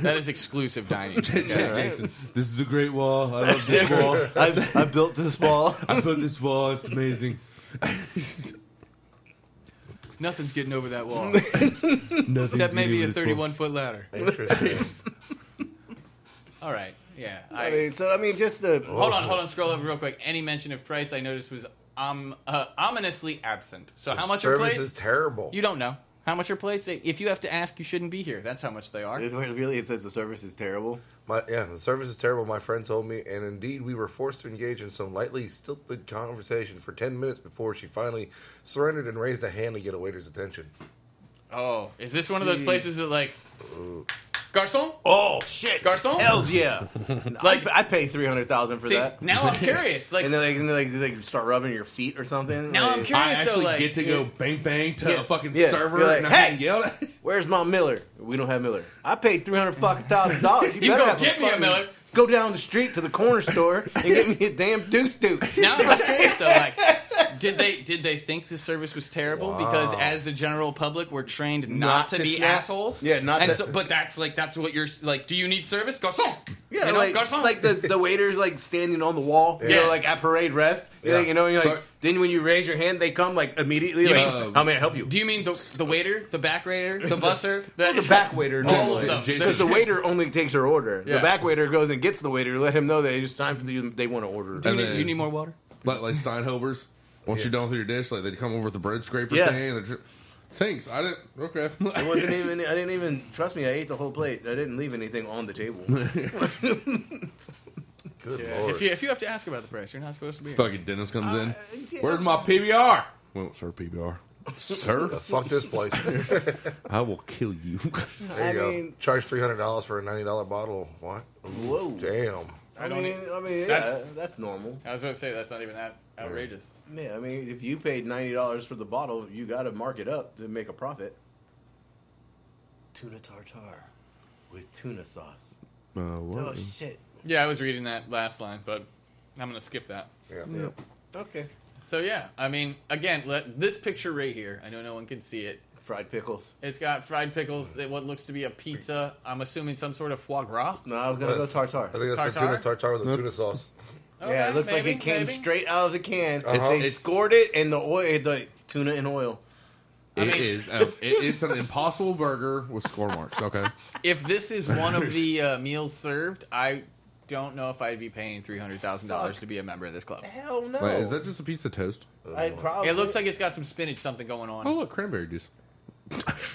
That is exclusive dining. Jason, this is a great wall. I love this wall. I built this wall. I built this wall. It's amazing. Nothing's getting over that wall, Nothing's except maybe a gonna do 31-foot ladder. Interesting. All right, yeah. I mean, just the Hold on. Scroll up real quick. Any mention of price I noticed was ominously absent. So how much are Service plates? is terrible. You don't know. How much are plates? If you have to ask, you shouldn't be here. That's how much they are. Really, it says the service is terrible. The service is terrible, my friend told me, and indeed we were forced to engage in some lightly stilted conversation for 10 minutes before she finally surrendered and raised a hand to get a waiter's attention. Oh, is this one of those places that like... Garçon? Oh shit! Garçon? Hells yeah! Like I pay $300,000 for see, that. now I'm curious. Like, and then they start rubbing your feet or something. Now like, I'm curious. I actually like, get to go bang bang to a fucking Yeah. server You're like, and I "Hey!" can yell at. Where's my Miller? We don't have Miller. I paid $300,000. You better go have get me a Miller. Go down the street to the corner store and get me a damn Deuce. Now I'm just curious though. Like, did they think the service was terrible Wow. because as the general public we're trained not to be snap. assholes? Yeah, not and to- so, but that's what you're like. Do you need service? Garçon. Yeah, you know, like, garçon. like the waiter's like standing on the wall, you Yeah. know, like at parade rest. Yeah. You know, you're like, But- then when you raise your hand, they come like immediately. You Like, mean- how may I help you? Do you mean the waiter, the back waiter, the busser, The back waiter, all of them? Because the waiter only takes your order. Yeah. The back waiter goes and gets the waiter to let him know that it's time for they want to order. Do And you need more water? Like Steinhobers, once you're done with your dish, like they come over with the bread scraper Yeah. thing. And thanks, I didn't. Okay, It wasn't even. I didn't even trust me. I ate the whole plate. I didn't leave anything on the table. Good Yeah. lord. If you have to ask about the price, you're not supposed to be here. Fucking Dennis comes in. yeah. Where's my PBR? We don't serve PBR, sir. Fuck this place. I will kill you. There you I go. mean- Charge $300 for a $90 bottle. What? Whoa. Damn. I don't mean, yeah, that's- that's normal. I was going to say that's not even that outrageous. Yeah, I mean, if you paid $90 for the bottle, you got to mark it up to make a profit. Tuna tartare with tuna sauce. What? Oh shit. Yeah, I was reading that last line, but I'm going to skip that. Yeah. Okay. So yeah, I mean, again, this picture right here. I know no one can see it. Fried pickles. It's got fried pickles. What looks to be a pizza. I'm assuming some sort of foie gras. No, I was gonna go tartare. I think that's the tuna tartare with the tuna sauce. Yeah, it looks maybe, like it came maybe. straight out of the can. Uh-huh. They It's- scored it in the oil, the tuna in oil. It's an impossible burger with score marks. Okay. If this is one of the meals served, I don't know if I'd be paying $300,000 to be a member of this club. Hell no. Wait, is that just a piece of toast? I'd probably. It looks like it's got some spinach something going on. Oh, look, cranberry juice.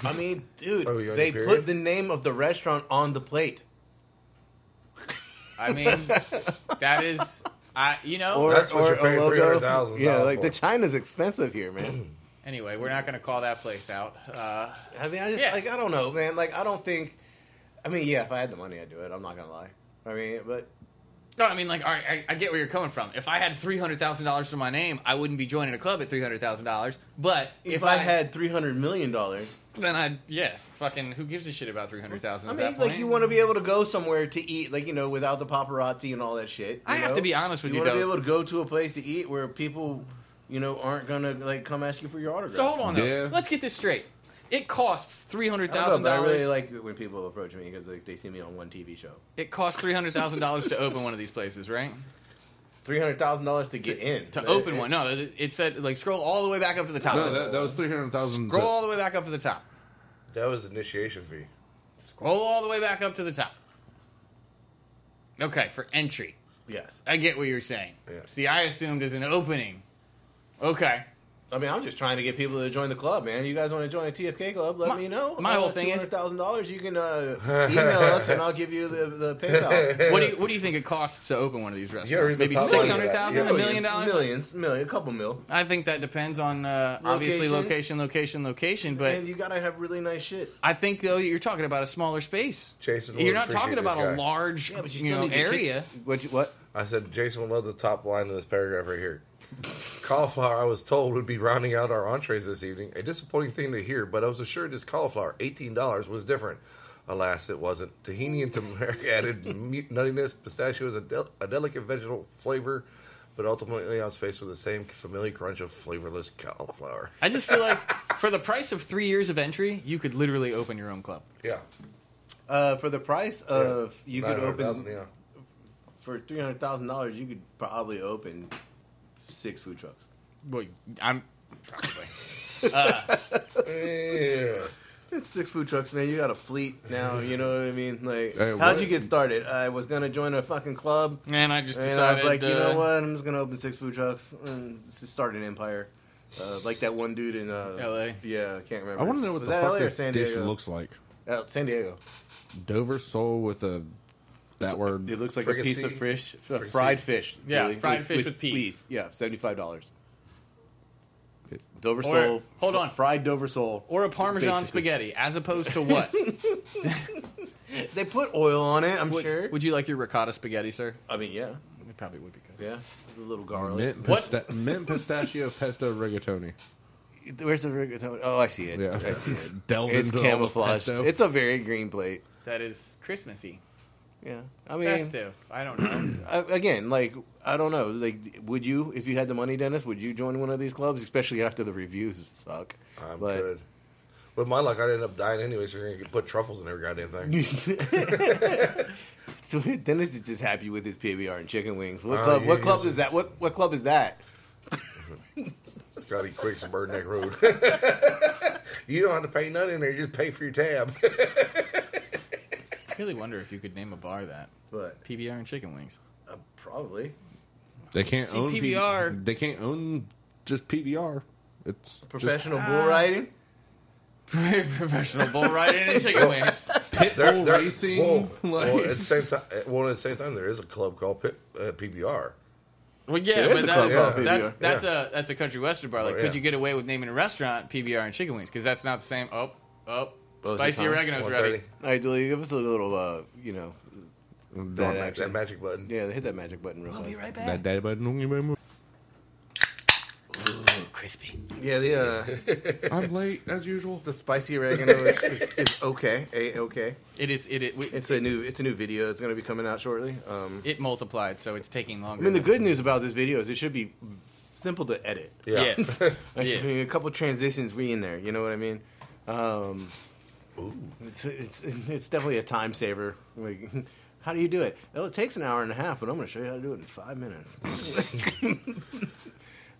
I mean, dude, Oh, you on they your period? put the name of the restaurant on the plate. I mean, that is, you know. Or, That's what or you're paying a logo. $300,000 Yeah, like for. the China's expensive here, man. Anyway, we're not going to call that place out. I mean, I just Yeah. like I don't know, man. Like I don't think. I mean, yeah, if I had the money, I'd do it. I'm not gonna lie. I mean, but No, I mean, like, all right, I get where you're coming from. If I had $300,000 to my name, I wouldn't be joining a club at $300,000. But if I had $300 million, then I'd, fucking, who gives a shit about $300,000 I at mean, that like point? you want to be able to go somewhere to eat, like without the paparazzi and all that shit. I have to be honest with you, You want to be though. able to go to a place to eat where people, aren't gonna like come ask you for your autograph. So hold on, though. Yeah. Let's get this straight. It costs $300,000. I really like when people approach me because they see me on one TV show. It costs $300,000 to open one of these places, right? $300,000 to get in. To open one. No, it said, like, scroll all the way back up to the top. No, that was 300,000. Scroll all the way back up to the top. That was initiation fee. Scroll all the way back up to the top. Okay, for entry. Yes. I get what you're saying. Yeah. See, I assumed as an opening. Okay. I mean, I'm just trying to get people to join the club, man. You guys want to join a TFK club? Let me know. my whole thing is- $200,000. You can email us, and I'll give you the PayPal. What do you think it costs to open one of these Yeah, restaurants? read the Maybe top line of that. $600,000, $1 million? million, a couple mil. I think that depends on obviously location, but And you gotta have really nice shit. I think though you're talking about a smaller space. Jason would You're not appreciate talking about this a guy. large Yeah, but you you still know need to area. What? I said Jason would love the top line of this paragraph right here. Cauliflower, I was told, would be rounding out our entrees this evening. A disappointing thing to hear, but I was assured this cauliflower, $18, was different. Alas, it wasn't. Tahini and turmeric added nuttiness. Pistachio is a delicate vegetable flavor, but ultimately I was faced with the same familiar crunch of flavorless cauliflower. I just feel like for the price of 3 years of entry, you could literally open your own club. Yeah. For the price of you could open $900,000, yeah. for $300,000, you could probably open 6 food trucks. Well, I'm Yeah. It's 6 food trucks, man. You got a fleet now. You know what I mean? Like, Hey, how'd what? you get started? I was gonna join a fucking club, and I just and decided I was like, you know what? I'm just gonna open 6 food trucks and just start an empire. Like that one dude in L.A. Yeah, I can't remember. I want to know what Was the that fuck LA or this San dish Diego? looks like. San Diego. Dover sole with that word. It looks like a piece of Fricassee? fried fish. Yeah, really, fried fish with peas. Yeah, $75. Dover Or- sole. hold on. Fried Dover sole. Or a Parmesan Basically. spaghetti, as opposed to what? They put oil on it, I'm sure. Would you like your ricotta spaghetti, sir? I mean, yeah. It probably would be good. Yeah. A little garlic. Mint pistachio pesto rigatoni. Where's the rigatoni? Oh, I see it. Yeah. I see it. Delved It's into all the camouflaged. pesto. It's a very green plate. That is Christmassy. Yeah. I mean, Festive. I don't know. again, like, I don't know. Like, would you, if you had the money, Dennis, would you join one of these clubs? Especially after the reviews suck. I'm But- good. With my luck, I'd end up dying anyway, so you're going to put truffles in every goddamn thing. So Dennis is just happy with his PBR and chicken wings. What Oh, club? yeah, What he club is. is that? What club is that? Scotty Quicks and Bird Neck Road. You don't have to pay nothing there, you just pay for your tab. I really wonder if you could name a bar that. What? PBR and chicken wings. Probably They can't See, own PBR. They can't own just PBR. It's Professional bull riding. Professional bull riding and chicken wings. pit bull racing. Whoa. like- Well, at the same time, there is a club called PBR. Well, yeah, There is but a club called that's PBR. that's a country western bar. Like, Oh, yeah. could you get away with naming a restaurant PBR and chicken wings? Because that's not the same. What was Spicy the time? oregano's ready. 130. All right, Dooley, give us a little, That action. magic button. Yeah, hit that magic button real quick. right that day, but Ooh, crispy. Yeah, the I'm late as usual. the spicy oregano is okay. Okay. It is. It's a new video. It's going to be coming out shortly. It multiplied, so it's taking longer. I mean, the good news about this video is it should be simple to edit. Yeah. Yes. Like, Yes. I mean, a couple transitions in there. You know what I mean? It's definitely a time saver. Like, how do you do it? Oh, it takes an hour and a half, but I'm going to show you how to do it in 5 minutes.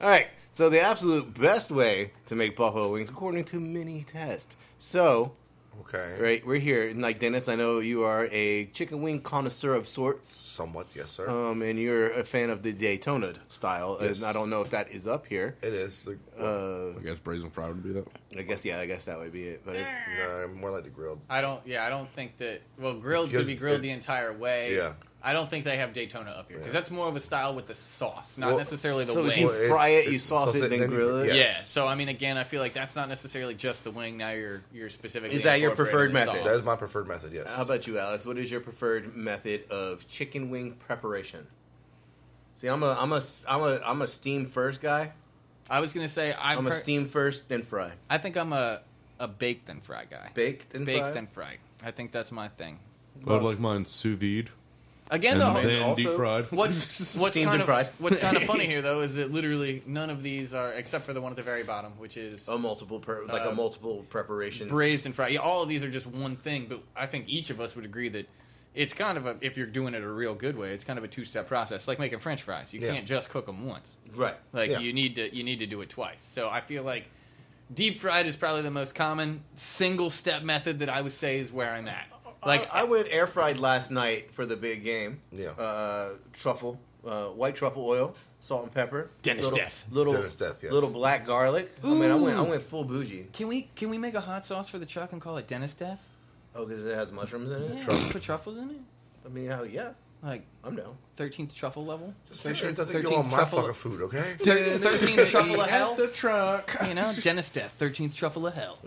All right. So the absolute best way to make buffalo wings, according to Mini Test. So, Okay. right, we're here. And like Dennis, I know you are a chicken wing connoisseur of sorts. Somewhat, yes, sir. And you're a fan of the Daytona style. Yes. And I don't know if that is up here. It is. I guess brazen fry would be that. I guess that would be it. But No, more like the grilled. I don't think that. Well, grilled could be Because grilled it- the entire way. Yeah. I don't think they have Daytona up here because Yeah. that's more of a style with the sauce, not Well, necessarily the so wing. you Well, fry it, you it's sauce it, then grill it. yes. Yeah. So I mean, again, I feel like that's not necessarily just the wing. Now you're specifically. Is that your incorporating preferred the method? sauce. That is my preferred method, yes. How about you, Alex? What is your preferred method of chicken wing preparation? See, I'm a steam first guy. I was gonna say I'm a steam first, then fry. I think I'm a baked then fry guy. Baked and Baked fry. then fry. I think that's my thing. I would like mine sous vide Again, and though, then also- deep fried. what's Steamed kind and fried. of what's kind of funny here though is that literally none of these are, except for the one at the very bottom, which is A multiple preparations. braised and fried. Yeah, all of these are just one thing, but I think each of us would agree that it's kind of if you're doing it a real good way, it's kind of a two-step process, like making French fries. You Yeah. can't just cook them once. Right. Like Yeah. you need to do it twice. So I feel like deep fried is probably the most common single step method that I would say is where I'm at. Like I went air fried last night for the big game. Yeah. Truffle, white truffle oil, salt and pepper. Dennis little, Death. Little, Dennis Death, yes. little black garlic. I mean, I went full bougie. can we make a hot sauce for the truck and call it Dennis Death? Oh, because it has mushrooms in it. Yeah, put truffles in it. I mean, hell yeah, Like I'm down. 13th truffle level. Just make sure it doesn't 13th go on my truffle- fucking food, okay? 13th truffle of hell. the truck. You know, Dennis Death, 13th truffle of hell.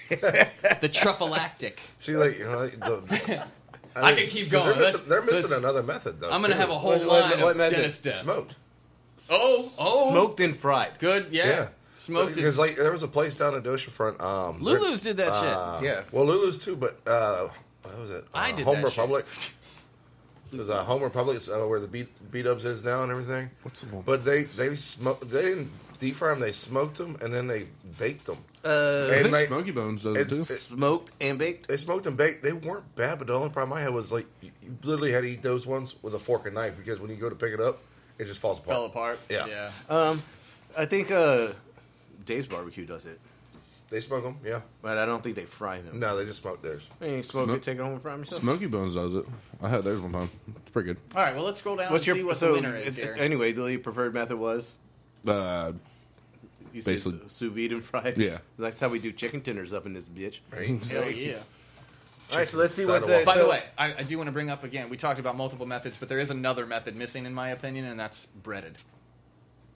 The truffleactic. See, like, you know, the, I could keep 'cause going. They're missing Let's- another method, though. I'm gonna too. have a whole What line of method? Dennis Death. Smoked. Oh, Smoked and fried. good, yeah. Smoked Because, is. like, there was a place down in Oceanfront. Lulu's did that Yeah. Well, Lulu's too, but what was it? I did Home that shit. Republic. It was Home Republic, where the B-Dubs is now and everything. What's the one? But they didn't deep fry them. They smoked them and then they baked them. I And think like, Smoky Bones does it too. Smoked and baked. they smoked and baked. They weren't bad, but the only problem I had was like you literally had to eat those ones with a fork and knife because when you go to pick it up, it just falls apart. fell apart. Yeah. I think Dave's Barbecue does it, They smoke them, yeah. but I don't think they fry them. No, they just smoke theirs. Hey, smoke Smoke- it, take it home and fry them yourself. Smoky Bones does it. I had theirs one time. It's pretty good. All right, well, let's scroll down What's and your see what the winner is here. Anyway, the preferred method was You said Basically. sous vide and fried? Yeah. That's how we do chicken tenders up in this bitch. Right? Hell yeah. All right, so let's see what Sidewalk. By the way, I do want to bring up again, we talked about multiple methods, but there is another method missing in my opinion, and that's breaded.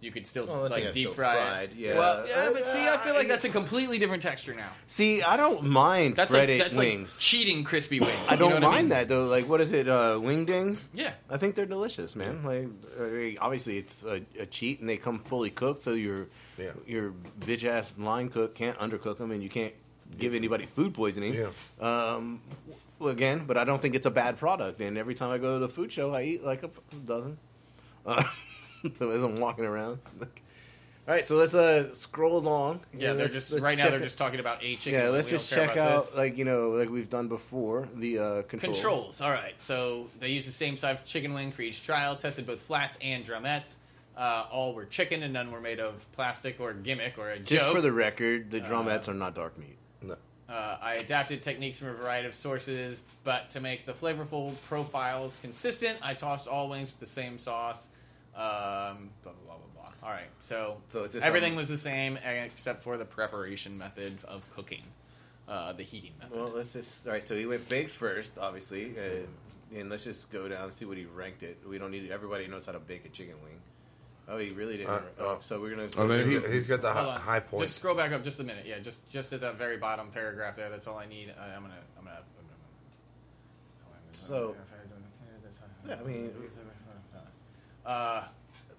You could still Well, I think like that's deep still fry fried, it. yeah. Well, yeah, but see, I feel like that's a completely different texture now. See, I don't mind That's breaded like wings. cheating crispy wings. I don't You know what mind mean? that though. Like, what is it? Wing dings? Yeah. I think they're delicious, man. Like, obviously it's a cheat, and they come fully cooked, so your bitch ass line cook can't undercook them, and you can't give anybody food poisoning. Yeah. Well, again, but I don't think it's a bad product. And every time I go to the food show, I eat like a dozen. As I'm walking around. All right, so let's scroll along. Yeah, they're let's just check right now. They're it. just talking about a chicken. Yeah, wing. let's We just don't care check about out, this. like we've done before, the Controls. All right, so they used the same size chicken wing for each trial. Tested both flats and drumettes. All were chicken, and none were made of plastic or gimmick or a Just joke. for the record, the drumettes are not dark meat. No. I adapted techniques from a variety of sources, but to make the flavorful profiles consistent, I tossed all wings with the same sauce. Blah, blah, blah, blah, blah. All right, so is this everything was the same except for the preparation method of cooking, the heating method. Well, let's just... All right, so he went baked first, obviously. And let's just go down and see what he ranked it. We don't need... Everybody knows how to bake a chicken wing. Oh, he really didn't. So we're going to... Oh, man, He's got the Hold on. high point. Just scroll back up just a minute. Yeah, just at that very bottom paragraph there. That's all I need. I'm gonna. So, yeah, I mean...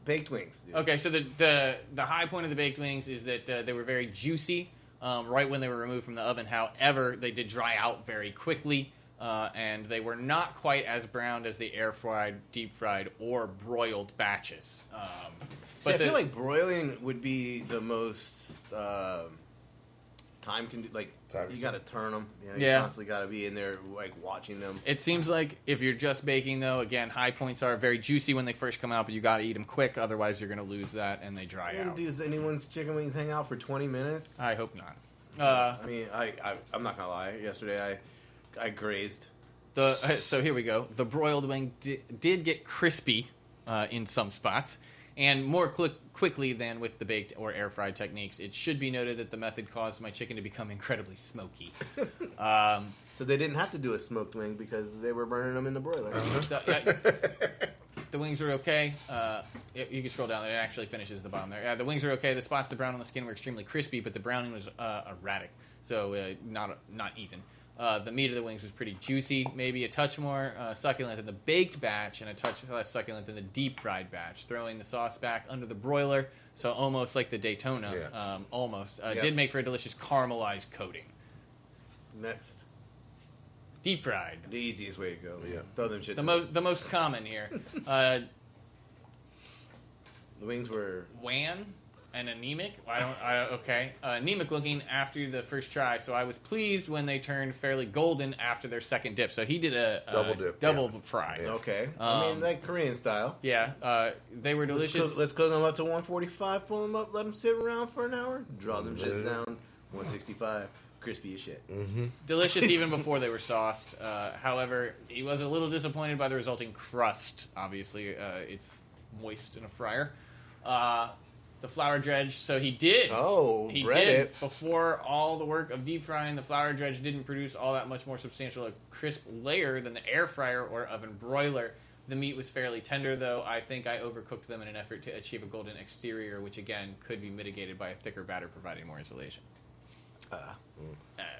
baked wings. Dude. Okay, so the high point of the baked wings is that they were very juicy right when they were removed from the oven. However, they did dry out very quickly, and they were not quite as browned as the air fried, deep fried, or broiled batches. See, I feel like broiling would be the most time you got to turn them. You know, you constantly got to be in there like watching them. It seems like if you're just baking, though, again, high points are very juicy when they first come out, but you got to eat them quick, otherwise you're going to lose that and they dry out. Does anyone's chicken wings hang out for 20 minutes? I hope not. I mean, I'm not gonna lie. Yesterday, I grazed. So here we go. The broiled wing did get crispy in some spots, and more quickly than with the baked or air fried techniques. It should be noted that the method caused my chicken to become incredibly smoky. So they didn't have to do a smoked wing because they were burning them in the broiler. So, yeah, the wings were okay. You can scroll down. It actually finishes the bottom there. Yeah, the wings are okay. The spots to brown on the skin were extremely crispy, but the browning was erratic, so not even. The meat of the wings was pretty juicy, maybe a touch more succulent than the baked batch and a touch less succulent than the deep fried batch. Throwing the sauce back under the broiler, so almost like the Daytona, did make for a delicious caramelized coating. Next, deep fried. the easiest way to go. Yeah, throw them shit. The most common here. The wings were Wan and anemic. Anemic looking after the first try. So I was pleased when they turned fairly golden after their second dip. So he did a double fry. Yeah. okay. I mean, like Korean style. Yeah, they were delicious. Let's cook them up to 145. Pull them up. Let them sit around for an hour. Draw them shits down. 165. Crispy as shit. Mm-hmm. Delicious even before they were sauced. However, he was a little disappointed by the resulting crust. Obviously, it's moist in a fryer. The flour dredge, so he did. He bread did. it. Before all the work of deep frying, the flour dredge didn't produce all that much more substantial a crisp layer than the air fryer or oven broiler. The meat was fairly tender, though. I think I overcooked them in an effort to achieve a golden exterior, which again could be mitigated by a thicker batter providing more insulation.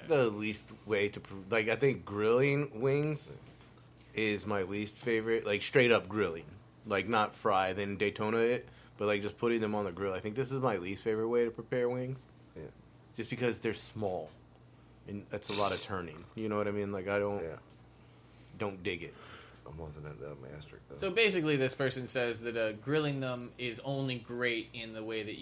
The least way to I think grilling wings is my least favorite. Like straight up grilling, like not fry then Daytona it, but like just putting them on the grill. I think this is my least favorite way to prepare wings. Yeah. Just because they're small, and that's a lot of turning. You know what I mean? Like I don't dig it. I'm wanting that master. So basically, this person says that grilling them is only great in the way that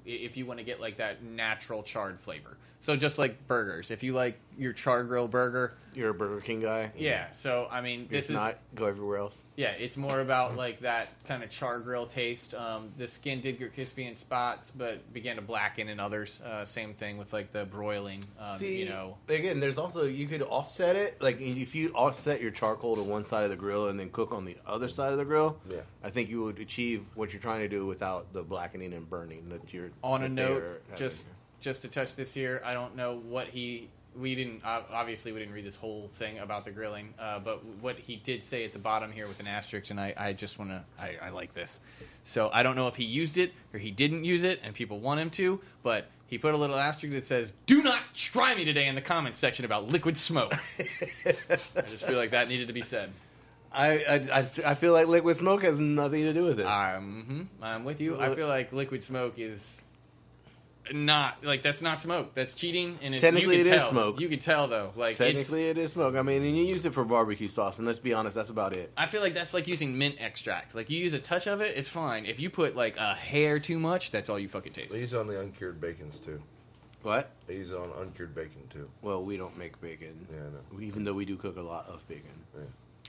if you want to get like that natural charred flavor. So just like burgers, if you like your char grill burger, You're a Burger King guy. Yeah, so I mean, this If is not, go everywhere else. yeah, it's more about like that kind of char grill taste. The skin did get crispy in spots, but began to blacken in others. Same thing with like the broiling. See, You know, again, there's also you could offset it. Like if you offset your charcoal to one side of the grill and then cook on the other side of the grill, Yeah. I think you would achieve what you're trying to do without the blackening and burning that you're. on a that they note, are just to touch this here, I don't know what we didn't obviously we didn't read this whole thing about the grilling, but what he did say at the bottom here with an asterisk, and I just want to I like this. So I don't know if he used it or he didn't use it, and people want him to, but he put a little asterisk that says, "Do not try me today" in the comments section about liquid smoke. I just feel like that needed to be said. I feel like liquid smoke has nothing to do with this. I'm with you. I feel like liquid smoke is not like that's not smoke. That's cheating, and Technically, you it can is tell. smoke. You can tell though. Like Technically, it is smoke. I mean, and you use it for barbecue sauce, and let's be honest, that's about it. I feel like that's like using mint extract. Like you use a touch of it, it's fine. If you put like a hair too much, that's all you fucking taste. They use it on the uncured bacons too. What? They use it on uncured bacon too. Well, we don't make bacon. Yeah, I know. Even though we do cook a lot of bacon. Yeah.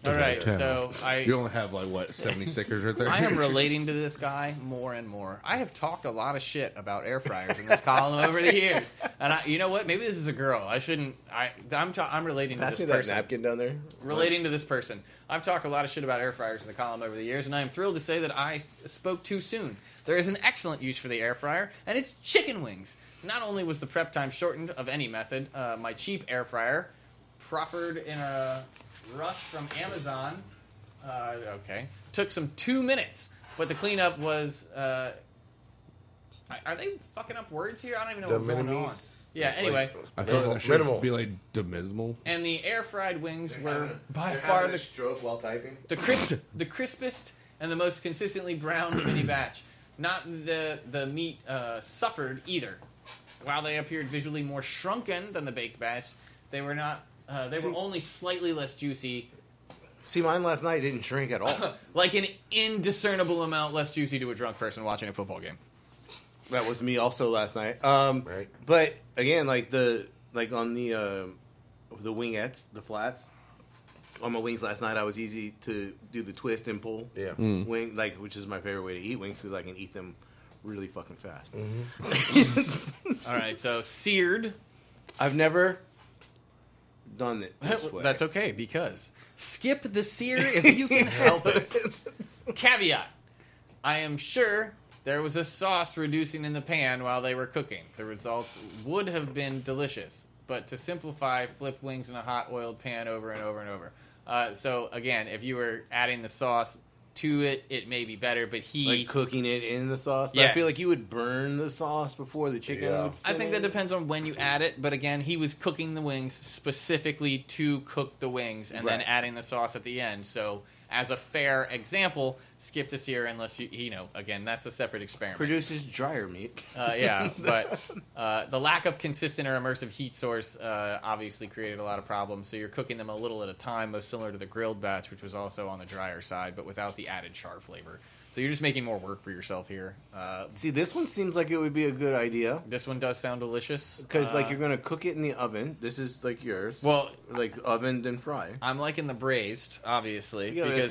All right, Yeah. so You only have like what 70 stickers right there. I am relating to this guy more and more. I have talked a lot of shit about air fryers in this column over the years, and you know what? Maybe this is a girl. I shouldn't. I'm relating to Pass me this that person. napkin down there. Relating to this person, I've talked a lot of shit about air fryers in the column over the years, and I am thrilled to say that I spoke too soon. There is an excellent use for the air fryer, and it's chicken wings. Not only was the prep time shortened of any method, my cheap air fryer, proffered in a rush from Amazon, took some 2 minutes, but the cleanup was. Are they fucking up words here? I don't even know what's going on. minimis. Yeah. Anyway, I feel like that should Minimal. be like demismal. and the air fried wings were by far the stroke while typing. the crispest and the most consistently browned of any batch. Not the meat suffered either. While they appeared visually more shrunken than the baked batch, they were not. They were only slightly less juicy, See, mine last night didn't shrink at all. like an indiscernible amount less juicy to a drunk person watching a football game. That was me also last night. Right. But again, like on the wingettes, the flats. On my wings last night, I was easy to do the twist and pull. Yeah. Wing, which is my favorite way to eat wings because I can eat them really fucking fast. All right, so seared. I've never done it this way. That's okay because skip the sear if you can help it. Caveat: I am sure there was a sauce reducing in the pan while they were cooking. The results would have been delicious, but to simplify, flip wings in a hot oiled pan over and over and over. So again, if you were adding the sauce to it, it may be better. But like cooking it in the sauce. But Yes. I feel like you would burn the sauce before the chicken Yeah. would I think that fit in. depends on when you add it, but again, he was cooking the wings specifically to cook the wings and then Right. adding the sauce at the end. So, as a fair example, skip this here unless again, that's a separate experiment. Produces dryer meat. Yeah, but the lack of consistent or immersive heat source obviously created a lot of problems. So you're cooking them a little at a time, most similar to the grilled batch, which was also on the drier side, but without the added char flavor. So you're just making more work for yourself here. See, this one seems like it would be a good idea. This one does sound delicious. Because, you're going to cook it in the oven. This is, like, yours. Well, like, oven, then fry. I'm liking the braised, obviously. Yeah, because it's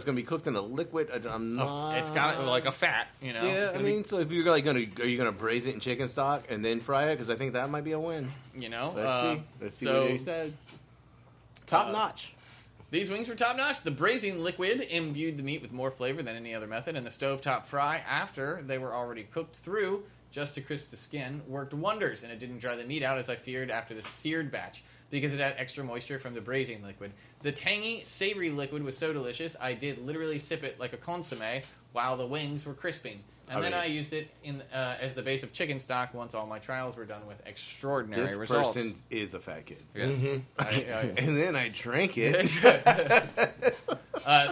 going to be cooked in a liquid. I'm not... it's got like a fat, you know. Yeah, It's I gonna mean, so if you're like are you gonna braise it in chicken stock and then fry it? Because I think that might be a win. be, you know. Let's see so, what he said. Top notch. These wings were top notch. The braising liquid imbued the meat with more flavor than any other method, and the stovetop fry, after they were already cooked through, just to crisp the skin, worked wonders, and it didn't dry the meat out as I feared after the seared batch, because it had extra moisture from the braising liquid. The tangy, savory liquid was so delicious, I did literally sip it like a consomme while the wings were crisping. And then I used it as the base of chicken stock once all my trials were done with extraordinary This results. person is a fat kid. Yes. And then I drank it.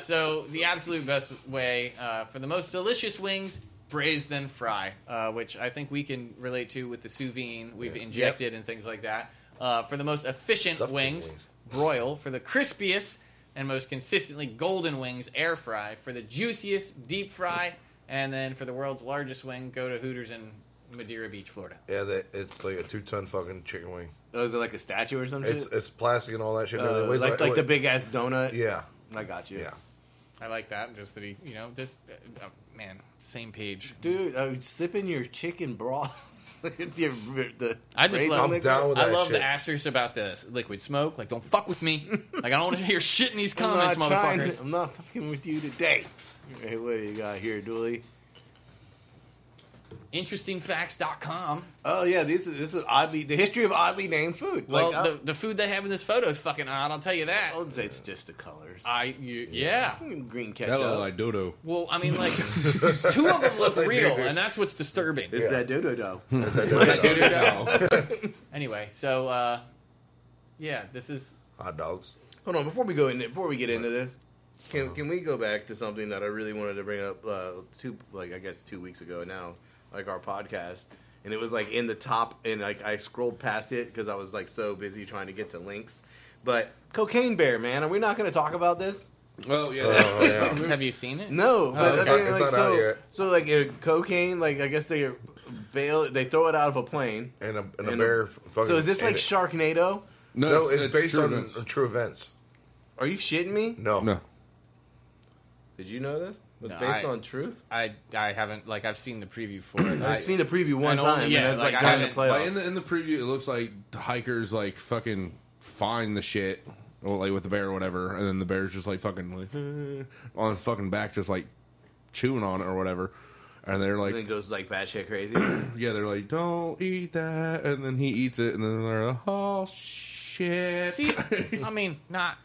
So the absolute best way for the most delicious wings, braise then fry, which I think we can relate to with the sous vide we've injected and things like that. For the most efficient Stuffed wings, broil. For the crispiest and most consistently golden wings, air fry. For the juiciest, deep fry. And then for the world's largest wing, go to Hooters and Madeira Beach, Florida. Yeah, it's like a 2-ton fucking chicken wing. Oh, is it like a statue or some shit? It's plastic and all that shit. It weighs like the big ass donut. Yeah, I got you. yeah. I like that. Just that he, this man, same page. Dude, I was sipping your chicken broth. It's your I just love. I'm down with that I love shit. the asterisk about this liquid smoke. Like, don't fuck with me. Like, I don't want to hear shit in these comments, motherfuckers. I'm not fucking with you today. Hey, what do you got here, Dooley? Interestingfacts.com. Oh yeah, this is oddly the history of oddly named food. Well, Like, the food they have in this photo is fucking odd. I'll tell you that. I would say it's just the colors. Yeah. Green That look ketchup. like dodo. Well, I mean, like, 2 of them look real, and that's what's disturbing. Is that dodo dough? Is that doo-doo-doo? Anyway, so yeah, this is Hot dogs. Hold on, before we get into this, can we go back to something that I really wanted to bring up 2 weeks ago now, like our podcast, and it was like in the top, and like I scrolled past it because I was like so busy trying to get to links. But Cocaine Bear, man, are we not going to talk about this? Oh yeah. Yeah. have you seen it? No, but okay. It's not out yet. So like cocaine, like I guess they throw it out of a plane. And a bear. Fucking So is this like ate it. Sharknado? No, it's based true on events. true events. Are you shitting me? No. Did you know this? Was No, based on truth? I haven't, like, I've seen the preview for it. I've seen the preview one and only- time. yeah, and it's like, like I during the haven't- playoffs. Like in the preview, it looks like the hikers like fucking find the shit, or like with the bear or whatever, and then the bear's just like fucking like on his fucking back, just like chewing on it or whatever, and they're like, And then it goes like batshit crazy. yeah, they're like, don't eat that, and then he eats it, and then they're like, oh shit. See, I mean, not,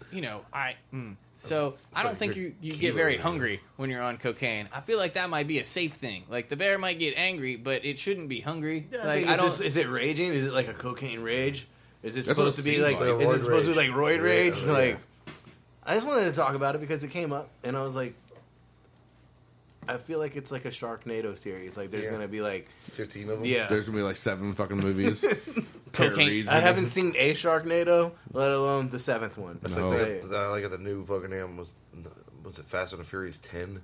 So I don't think you get very hungry when you're on cocaine. I feel like that might be a safe thing. Like, the bear might get angry, but it shouldn't be hungry. Like, I don't. Is it raging? Is it like a cocaine rage? Is it That's what supposed it to be seems like? like. Is it Roid supposed to be like rage. roid Yeah, rage? yeah. Like, I just wanted to talk about it because it came up, and I was like, I feel like it's like a Sharknado series. Like, there's Yeah. gonna be like, 15 of them. yeah. There's gonna be like 7 fucking movies. Tara Cocaine. Reid's I in haven't it. seen a Sharknado, let alone the 7th one. That's No. like the new fucking name was it Fast and the Furious 10?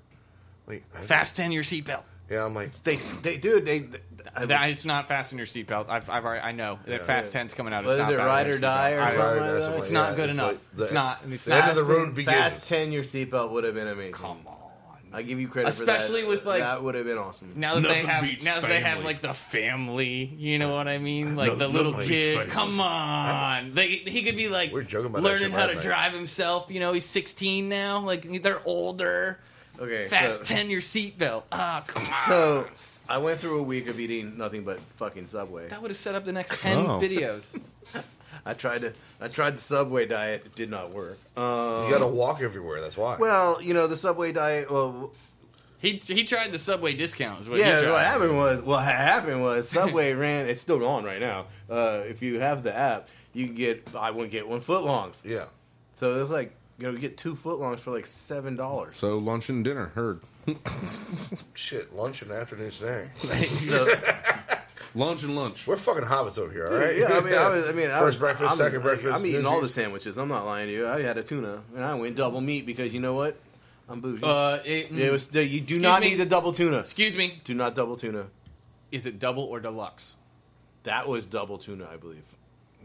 Like Fasten your seatbelt. Yeah, I'm like They It's not fasten your seatbelt. I know that Fast 10's coming out. It's What is not it, fasten Ride your or Die or seatbelt. something Ride or like Die, that? something It's like not that. good It's enough. like the- It's not. It's the end not. of the road begins. Fast 10 your seatbelt would have been amazing. Come on. I give you credit for that. Especially with, like- that would have been awesome. Now that Nothing they have, beats now that they have family. like the family, you know what I mean? Like the little nothing beats kid. family. Come on, he could be like We're joking about that learning shit how last to night. drive himself. You know, he's 16 now. Like, they're older. Okay, Fast 10 your seatbelt. Ah, come on. So I went through a week of eating nothing but fucking Subway. That would have set up the next 10 Oh. videos. I tried the Subway diet. It did not work. you gotta walk everywhere. That's why. Well, the Subway diet. Well, He tried the Subway discount. Is what he yeah. tried. What happened was Subway ran. It's still on right now. If you have the app, you can get buy one get one footlongs. yeah. So it's like you get 2 footlongs for like $7. So lunch and dinner, heard. Shit, lunch and afternoon snack. So, Lunch and lunch. We're fucking hobbits over here, all right? yeah, I mean, First breakfast, second breakfast. I'm eating then all the juice. sandwiches. I'm not lying to you. I had a tuna, and I went double meat because you know what? I'm bougie. You do not me. need the double tuna. Excuse me. Do not double tuna. Is it double or deluxe? That was double tuna, I believe.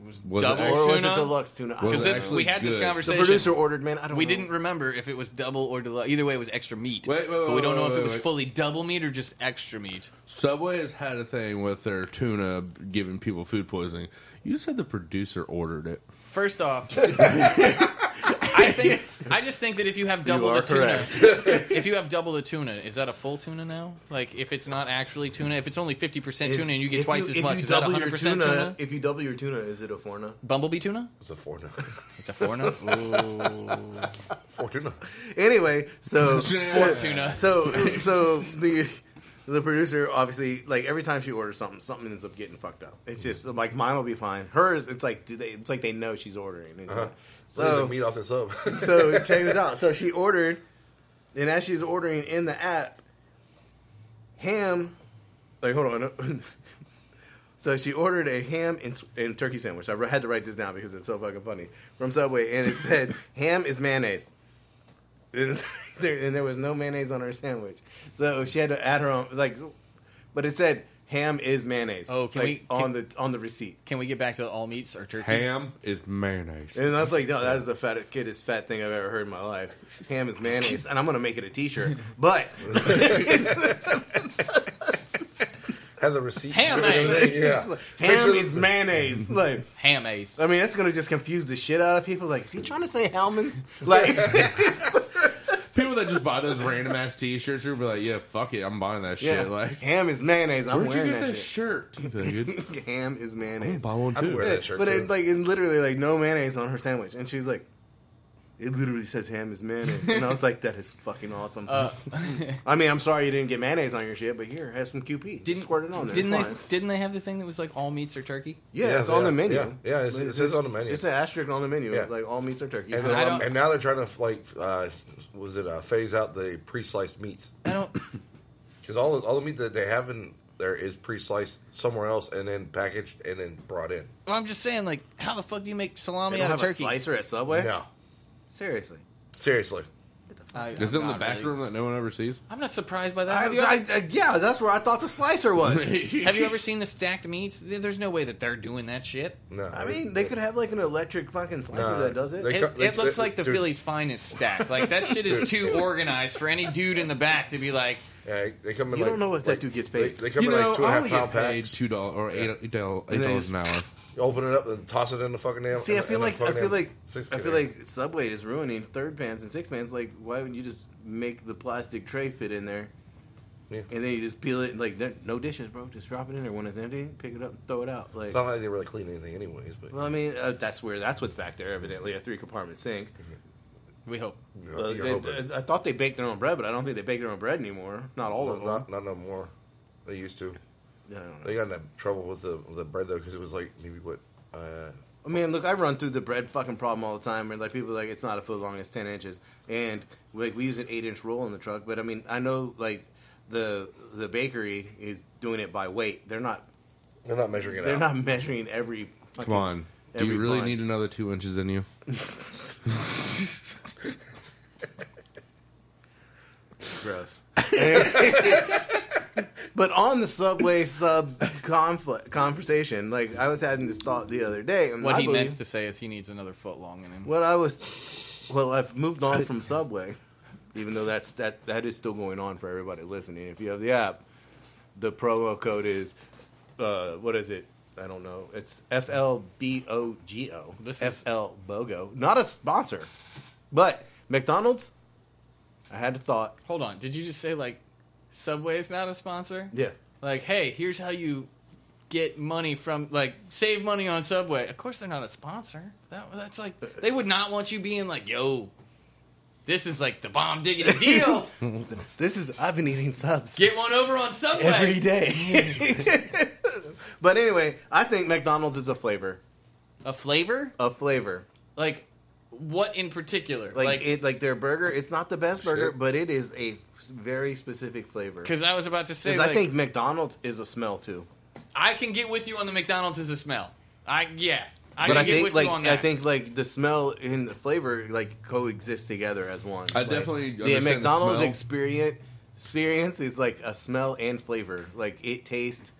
Was Double it Or was it tuna? deluxe tuna? I Was don't Because it know. we actually had this good? The conversation. producer ordered, man. I don't We know. didn't remember if it was double or deluxe. Either way, it was extra meat. Wait, but we don't know if it was wait. fully double meat or just extra meat. Subway has had a thing with their tuna giving people food poisoning. You said the producer ordered it. First off, I just think that if you have double You the are tuna, correct. if you have double the tuna, is that a full tuna now? Like, if it's not actually tuna, if it's only 50% tuna and you get twice as much, is that 100% tuna? If you double your tuna, is it a forna? Bumblebee tuna? It's a fortuna. It's a forna. Ooh. Fortuna. Anyway, so Fort tuna. So the producer obviously, like, every time she orders something ends up getting fucked up. It's just like mine will be fine. Hers, it's like they know she's ordering. Uh-huh. So meat off this up. so check this out. So she ordered, and as she's ordering in the app, ham. Like, hold on. So she ordered a ham and turkey sandwich. I had to write this down because it's so fucking funny from Subway, and it said ham is mayonnaise. And there was no mayonnaise on her sandwich, so she had to add her own. Like, but it said ham is mayonnaise. Oh, on the receipt. Can we get back to all meats or turkey? Ham is mayonnaise. And that's like, no, that is the fattest fat thing I've ever heard in my life. Ham is mayonnaise, and I'm gonna make it a T-shirt. But Have the receipt. Ham-aise. Yeah. ham is mayonnaise. Like, Ham-aise. I mean, that's gonna just confuse the shit out of people. Like, is he trying to say Hellman's? Like, People that just buy those random ass T-shirts will be like, "Yeah, fuck it, I'm buying that shit." yeah, Like, ham is mayonnaise. I'm where'd you wearing get that this shit. shirt? You figured. Ham is I'm mayonnaise. gonna buy one I'd too. wear that shirt But too. it, like, in literally, like, no mayonnaise on her sandwich, and she's like, it literally says ham is mayonnaise, and I was like, that is fucking awesome. I mean, I'm sorry you didn't get mayonnaise on your shit, but here, have some QP. Didn't Squirt it on there. Didn't It's they? fine. Didn't they have the thing that was like all meats or turkey? Yeah, it's on the menu. Yeah, it says on the menu. It's an asterisk on the menu. Yeah. Like all meats are turkey. And, So, I don't- and now they're trying to phase out the pre-sliced meats I don't. because all the meat that they have in there is pre-sliced somewhere else and then packaged and then brought in. Well, I'm just saying, like, how the fuck do you make they salami don't out have of a turkey? slicer at Subway. No, Seriously. seriously. Is it in the not back really- room that no one ever sees? I'm not surprised by that. Have Yeah, that's where I thought the slicer was. you ever seen the stacked meats? There's no way that they're doing that shit. No, I mean, they could have like an electric fucking slicer Nah, that does it. they- It looks like the dude. Phillies' finest stack. Like, that shit is too organized for any dude in the back to be like, Yeah, they come in. You like, don't know what that dude gets paid. They come in like 2.5 pound paid packs. $2 or $8 an hour. You open it up and toss it in the fucking damn. See, I in feel the like fucking Subway is ruining third pans and six pans. Like, why wouldn't you just make the plastic tray fit in there? Yeah. And then you just peel it. Like, no dishes, bro. Just drop it in there when it's empty. Pick it up, and throw it out. Like, It's not like they really clean anything, anyways. But well, I mean, that's what's back there. Evidently, a 3-compartment sink. we hope. you're hoping. I thought they baked their own bread, but I don't think they bake their own bread anymore. Not all of them. Not no more. They used to. I don't know. They got in trouble with the bread though because it was like maybe what. I mean, look, I run through the bread fucking problem all the time. Where like people are like it's not a foot long, it's 10 inches, and like we use an 8-inch roll in the truck. But I mean, I know like the bakery is doing it by weight. They're not measuring it They're out. not measuring every. Come on. Do you every really bun. need another 2 inches in you? Gross. But on the Subway sub conversation, like I was having this thought the other day, and What I he believe- meant to say is he needs another foot long in him. I've moved on from Subway, even though that is still going on for everybody listening. If you have the app, the promo code is what is it? I don't know. It's FLBOGO. This is- FLBOGO. Not a sponsor, but McDonald's. I had a thought. Hold on. Did you just say, like, Subway is not a sponsor? Yeah. Like, hey, here's how you get money from, like, save money on Subway. Of course they're not a sponsor. That's like, they would not want you being like, yo, this is like the bomb diggity deal. I've been eating subs Get one over on Subway. every day. But anyway, I think McDonald's is a flavor. A flavor? A flavor. Like, what in particular? Like their burger, it's not the best burger, Shit. but it is a very specific flavor. Because I was about to say, Because like, I think McDonald's is a smell too. I can get with you on the McDonald's as a smell. I But can I get think with like you on that. I think like the smell and the flavor like coexist together as one. I Like, definitely the understand the McDonald's smell. experience is like a smell and flavor. Like it tastes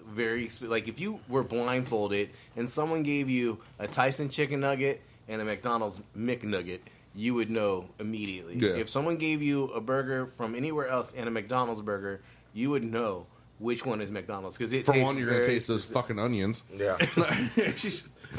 very like if you were blindfolded and someone gave you a Tyson chicken nugget and a McDonald's McNugget, you would know immediately. Yeah. If someone gave you a burger from anywhere else and a McDonald's burger, you would know which one is McDonald's because it For tastes one, you're going to very taste those specific. fucking onions. Yeah.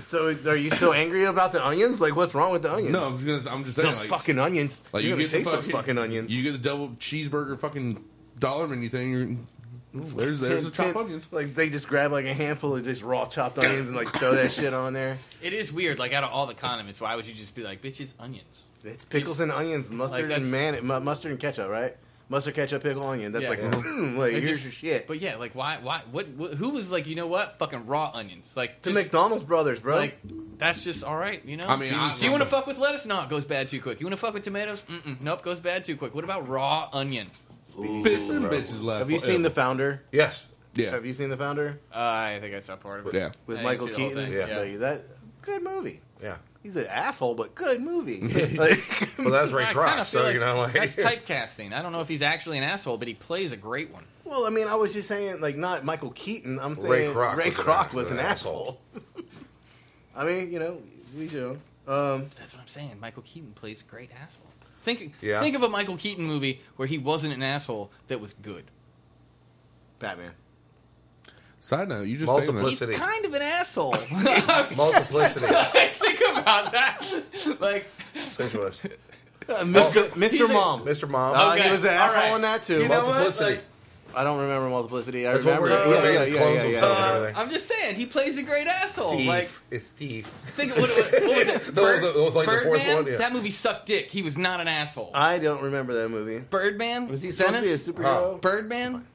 So, are you so angry about the onions? Like, what's wrong with the onions? No, I'm just saying. those like, fucking onions. like You're you gonna get the taste those fucking onions. You get the double cheeseburger fucking dollar menu thing. There's the chopped onions. Like they just grab like a handful of just raw chopped onions and like throw that shit on there. it is weird. Like, out of all the condiments, why would you just be like, bitch, it's onions? It's pickles and onions, mustard Like, and mustard and ketchup, right? Mustard, ketchup, pickle, onion. That's Yeah. like, Yeah. like It here's just- your shit. But yeah, like, why, what, who was like, you know what? Fucking raw onions. Like, The just, McDonald's brothers, bro. like, that's just all right, you know? I mean, so you want to fuck with lettuce? No, it goes bad too quick. You want to fuck with tomatoes? Nope, goes bad too quick. What about raw onion? Fish and bitches left. Have you seen The Founder? Yes. Yeah. Have you seen The Founder I think I saw part of it. Yeah. with I didn't Michael see the whole Keaton? thing, yeah. Like, that good movie. Yeah. He's an asshole, but good movie. Like, Well, that's Ray I kinda Kroc, feel so like you know, like that's typecasting. I don't know if he's actually an asshole, but he plays a great one. well, I mean, I was just saying, like, not Michael Keaton. I'm saying Ray Ray Kroc Kroc was was an an asshole. asshole. I mean, you know, we do. That's what I'm saying. Michael Keaton plays great assholes. Think of a Michael Keaton movie where he wasn't an asshole that was good. Batman. Side note, you just saying this. Multiplicity. He's kind of an asshole. Multiplicity. Think about that. Like, Think of us. Mr. Mom. Mr. Mom. Okay, He was an all asshole right. in that too. You know what? Multiplicity. Like, I don't remember Multiplicity. I That's what remember. we're doing. Clones himself and everything. I'm just saying, he plays a great asshole. Thief. Like, It's Thief. think what was it? It was like the fourth Birdman? one, yeah. That movie sucked dick. He was not an asshole. I don't remember that movie. Birdman? Was he supposed to be a Dennis? superhero? Birdman?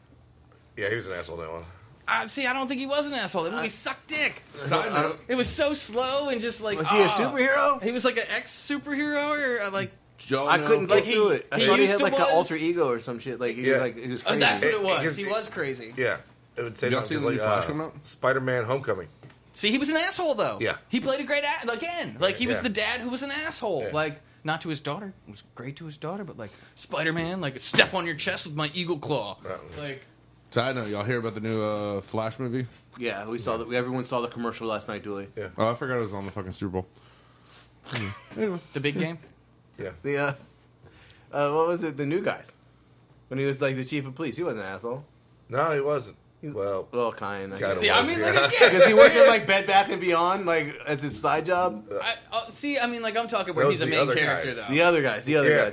Yeah, he was an asshole in that one. See, I don't think he was an asshole. That movie sucked dick. Side note, It was so slow and just like. Was he a superhero? He was like an ex-superhero or like. y'all I know- couldn't Like get through it. I he thought he used had to like an was- alter ego or some shit. Like he Yeah. was Oh, crazy. that's what it was. Because He was crazy. Yeah. It would say Y'all something see the new like Flash coming out? Spider-Man Homecoming. See, he was an asshole though. Yeah. He played a great again. Like he was Yeah. the dad who was an asshole. Yeah. Like not to his daughter. It was great to his daughter, but like Spider-Man, like step on your chest with my eagle claw. Like. Side note, y'all hear about the new Flash movie? Yeah, we saw that. Everyone saw the commercial last night, Dooley. Yeah. Oh, I forgot it was on the fucking Super Bowl. Anyway. The big game? Yeah. The what was it? The new guys. When he was like the chief of police, he wasn't an asshole. No, he wasn't. Well, Well, kind of. Kinda See, I mean, like, Yeah. again. Because he worked at like Bed Bath and Beyond, like as his side job. See, I mean, like, I'm talking where Those he's a the main other character, guys. though. The other guys.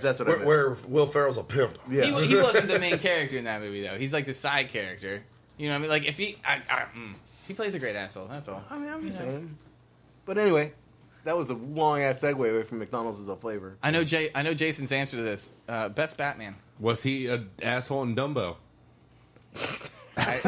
That's what I meant. where Will Ferrell's a pimp. Yeah. He wasn't the main character in that movie, though. He's like the side character. You know what I mean? Like, if he... he plays a great asshole, that's all. I mean, I'm just saying. But anyway, that was a long ass segue away from McDonald's as a flavor. I know Jason's answer to this. Best Batman. Was he an asshole in Dumbo? I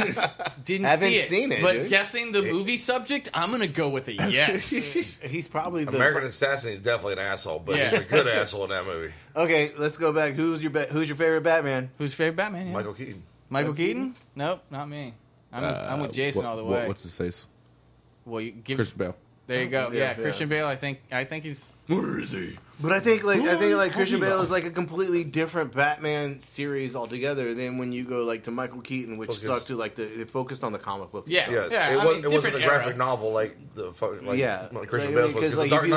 didn't Haven't see it. seen it, But dude. guessing the movie subject, I'm going to go with a yes. He's probably the American Assassin is definitely an asshole, but Yeah. he's a good asshole in that movie. Okay, let's go back. Who's your favorite Batman? Who's your favorite Batman? Yeah. Michael Keaton. Michael Keaton? Nope, not me. I'm with Jason all the way. What's his face? Well, you give... Christian Bale. There you go. Yeah, Yeah, yeah. Christian Bale. I think he's. Where is he? But I think Christian Bale about? is like a completely different Batman series altogether than when you go like to Michael Keaton, which Focus. stuck to like it focused on the comic book. Yeah. Yeah, I it mean, wasn't different a graphic era. novel like the Yeah. Christian Like, Bale's was. because, Because like, the Dark if you-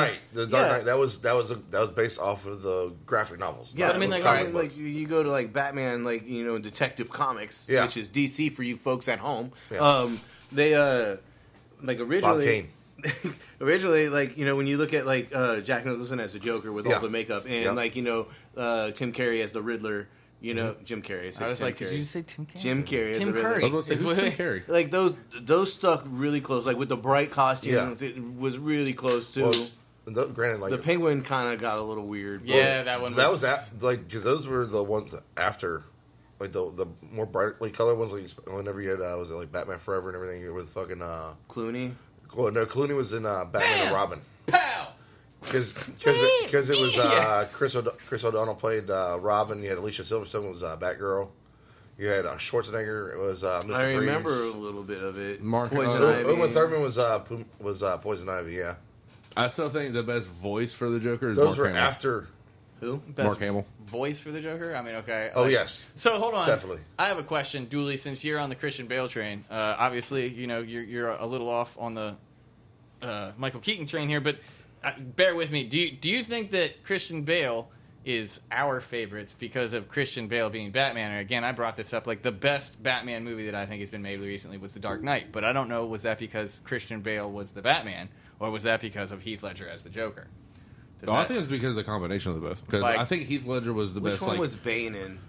Knight, Yeah. that was based off of the graphic novels. Yeah, not I mean, the like, comic alright, books. like you go to like Batman, like Detective Comics, Yeah. which is DC for you folks at home. Yeah. They like Bob originally. Kane. Originally, like when you look at like Jack Nicholson as the Joker with Yeah. all the makeup, and Yeah. like Tim Curry as the Riddler, Jim Carrey. I was Tim like, Curry. did you say Tim Curry? Jim Carrey as Tim the Riddler. Curry. I was going to say, Is who's what- Tim Carrey? Like those stuck really close. Like with the bright costumes, Yeah. it was really close to. Granted, like The Penguin kind of got a little weird. Yeah, that one that was. was because those were the ones after, like the more brightly colored ones. Like whenever you had was it like Batman Forever and everything with fucking Clooney. Well, no, Clooney was in Batman Bam! and Robin Pow! because it was Yeah. Chris O'Donnell played Robin. You had Alicia Silverstone was Batgirl. You had Schwarzenegger. It was Mr. I Freeze. remember a little bit of it. Mark- Poison Oh, Ivy. Uma Thurman was Poison Ivy. Yeah, I still think the best voice for the Joker is those Mark were Hamill. after. Who? Best Mark Hamill. voice for the Joker? I mean, okay. Oh like- yes, So hold on. Definitely. I have a question, Dooley. Since you're on the Christian Bale train, obviously, you're a little off on the Michael Keaton train here, but bear with me. Do you think that Christian Bale is our favorites because of Christian Bale being Batman? And again, I brought this up. Like the best Batman movie that I think has been made recently was The Dark Knight, but I don't know, was that because Christian Bale was the Batman, or was that because of Heath Ledger as the Joker? Does I that- think it's because of the combination of the both. Because Like- I think Heath Ledger was the Which best. one like, was Bane in?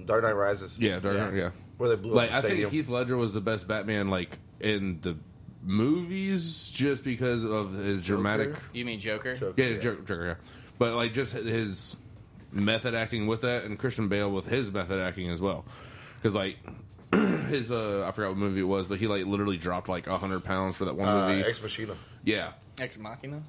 Dark Knight Rises. yeah, Dark Knight, yeah. Where they blew Like up I the think stadium. Heath Ledger was the best Batman, like in the movies, just because of his dramatic. You mean Joker? Joker, Yeah, Joker, yeah. But like just his method acting with that, and Christian Bale with his method acting as well. Because like his I forgot what movie it was, but he like literally dropped like 100 pounds for that one movie. Ex Machina. Yeah. Ex Machina?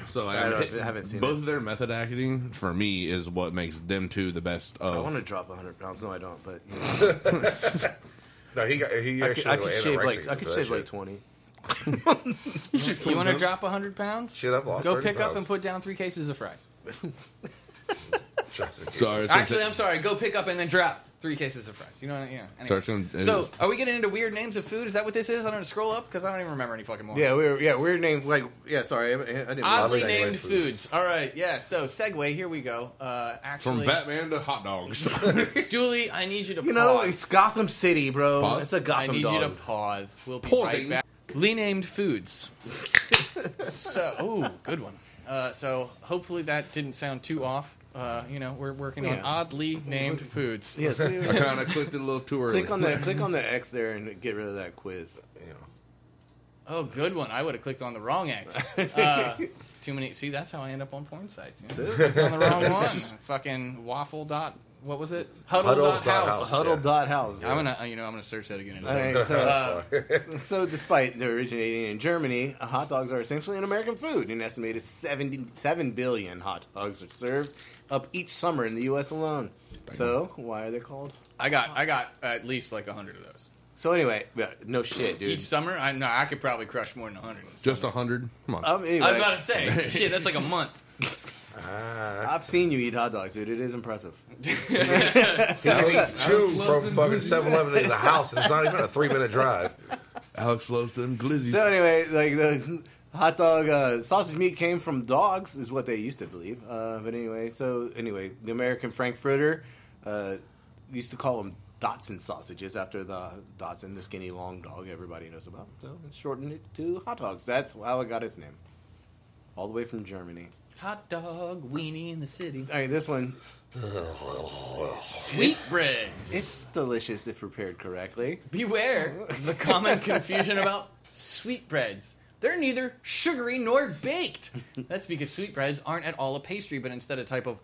So like, I haven't seen both it. of their method acting for me is what makes them two the best of. I want to drop 100 pounds. No, I don't. But No, he I actually could, I could like, shave anorexic like for that shave shit. like 20. You want to drop 100 pounds? Shit, I've lost Go 30 pick up pounds. and put down 3 cases of fries. Sorry, Actually, I'm sorry. Go pick up and then drop 3 cases of fries. You know what? Yeah. Anyway. So, are we getting into weird names of food? Is that what this is? I don't scroll up because I don't even remember any fucking more. Yeah, weird name. Like, yeah, sorry, I didn't. Oddly Segue named foods. foods. All right, yeah. So, segue. Here we go. Actually, from Batman to hot dogs. Julie, I need you to You pause. know, it's Gotham City, bro. Pause? It's a I Gotham need dog. you to pause. We'll be Pausing. right back. Lee named foods. Good one. So hopefully that didn't sound too off. We're working on Yeah. oddly named foods. Yes. I kind of clicked it a little too early. Click on the X there and get rid of that quiz. Oh, good one. I would have clicked on the wrong X. Too many. See, that's how I end up on porn sites. You know? Clicked on the wrong one. Fucking waffle dot. What was it? Huddle dot house. Huddle.house. I'm gonna search that again in a All second. right, so despite originating in Germany, hot dogs are essentially an American food. An estimated 77 billion hot dogs are served up each summer in the U.S. alone. So why are they called? I got at least like 100 of those So anyway, no shit, dude. each summer. I could probably crush more than 100. Just 100? Come on. Anyway, I was about to say, shit, that's like a month. I've seen you eat hot dogs, dude. It is impressive. He ate 2 from fucking 7-Eleven to the house, and it's not even a 3-minute drive. Alex loves them glizzies. So anyway, like the hot dog sausage meat came from dogs, is what they used to believe. But anyway, the American Frankfurter used to call them Dotson sausages after the Dotson, the skinny long dog everybody knows about. So it shortened it to hot dogs. That's how it got its name. All the way from Germany. Hot dog weenie in the city. All right, this one, Sweetbreads. it's delicious if prepared correctly. Beware the common confusion about sweetbreads. They're neither sugary nor baked. That's because sweetbreads aren't at all a pastry, but instead a type of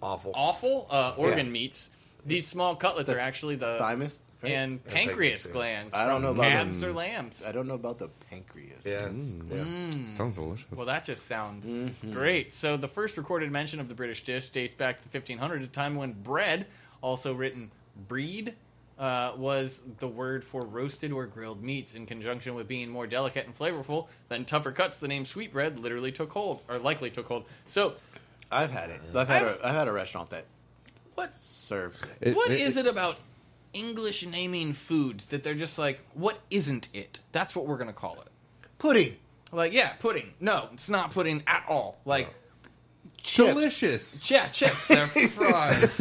Awful. organ meats. These small cutlets are actually the Thymus, right? and pancreas, pancreas yeah. glands I don't from know about calves them. or lambs. I don't know about the pancreas. Yeah. Sounds delicious. Well, that just sounds great. So the first recorded mention of the British dish dates back to 1500, a time when bread, also written breed, was the word for roasted or grilled meats. In conjunction with being more delicate and flavorful than tougher cuts, the name sweetbread literally took hold, or likely took hold. So, I've had it. I've had a restaurant that what served it. what is it about English naming foods that they're just like, what isn't it? That's what we're gonna call it. Pudding. Like, yeah, pudding. No, it's not pudding at all. Like. Chips. Delicious. Yeah, chips. They're fries.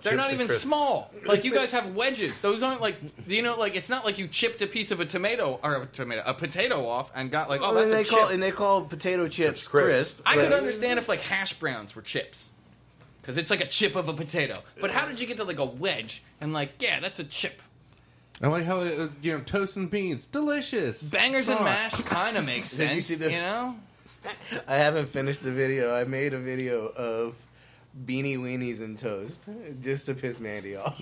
They're not even small. Like, you guys have wedges. Those aren't like, it's not like you chipped a piece of a potato off and got like, oh, that's a chip. And they call potato chips crisp. crisp. I but- could understand if like hash browns were chips. Because it's like a chip of a potato. But how did you get to like a wedge and like, yeah, that's a chip? I like how, toast and beans. Delicious. Bangers and mash kind of makes Did you sense, see the- you know? I haven't finished the video. I made a video of beanie weenies and toast just to piss Mandy off.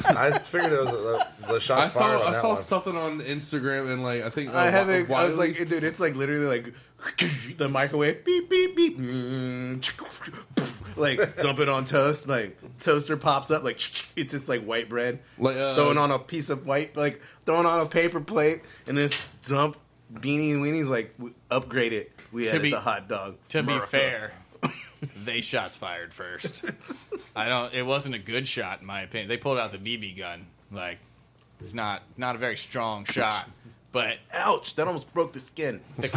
I figured it was the shots fired on I that saw one. something on Instagram and I think I haven't. I was Wiley- like, dude, it's like literally like the microwave beep beep beep, like dumping on toast. Like toaster pops up, like it's just like white bread. Like, throwing on a piece of white, like throwing on a paper plate, and then dump beanie weenies. Like upgrade it. We added the hot dog. To be America. fair, they shots fired first. It wasn't a good shot in my opinion. They pulled out the BB gun. Like, it's not a very strong shot. But Ouch! That almost broke the skin. the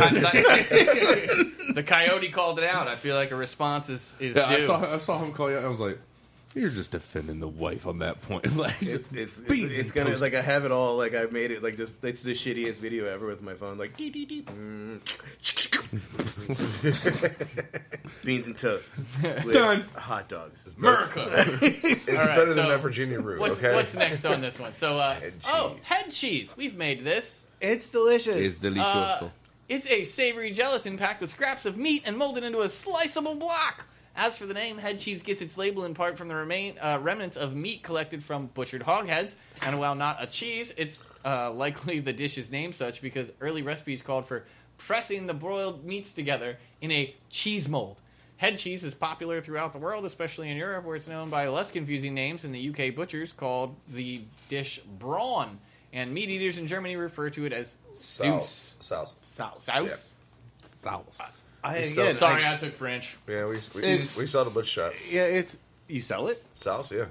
coyote called it out. I feel like a response is due. I saw him call you out. I was like, you're just defending the wife on that point. Like, It's beans gonna and like I have it all. Like I made it like just it's the shittiest video ever with my phone. Like beans and toast. With Done. Hot dogs. America. It's better than that Virginia root, okay? What's next on this one? So, head cheese. We've made this. It's delicious. It's delicious. It's a savory gelatin packed with scraps of meat and molded into a sliceable block. As for the name, head cheese gets its label in part from the remnants of meat collected from butchered hog heads. And while not a cheese, it's likely the dish is named such because early recipes called for pressing the broiled meats together in a cheese mold. Head cheese is popular throughout the world, especially in Europe, where it's known by less confusing names. In the UK, butchers called the dish brawn. and meat eaters in Germany refer to it as Sauce. Sauce. Sauce? Sauce. Sorry, I took French. Yeah, we saw the butcher shop. Yeah, it's you sell it. Sauce, yeah.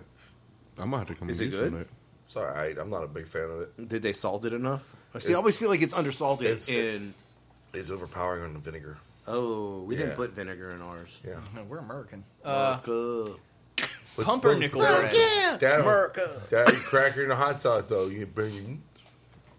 I'm gonna have to come. Is it good? It's all right. I'm not a big fan of it. Did they salt it enough? See, I always feel like it's undersalted. It's overpowering on the vinegar. We didn't put vinegar in ours. Yeah. No, we're American. America. Pumpernickel bread. Yeah, Dad, America. Dad, cracker in the hot sauce though. You bring.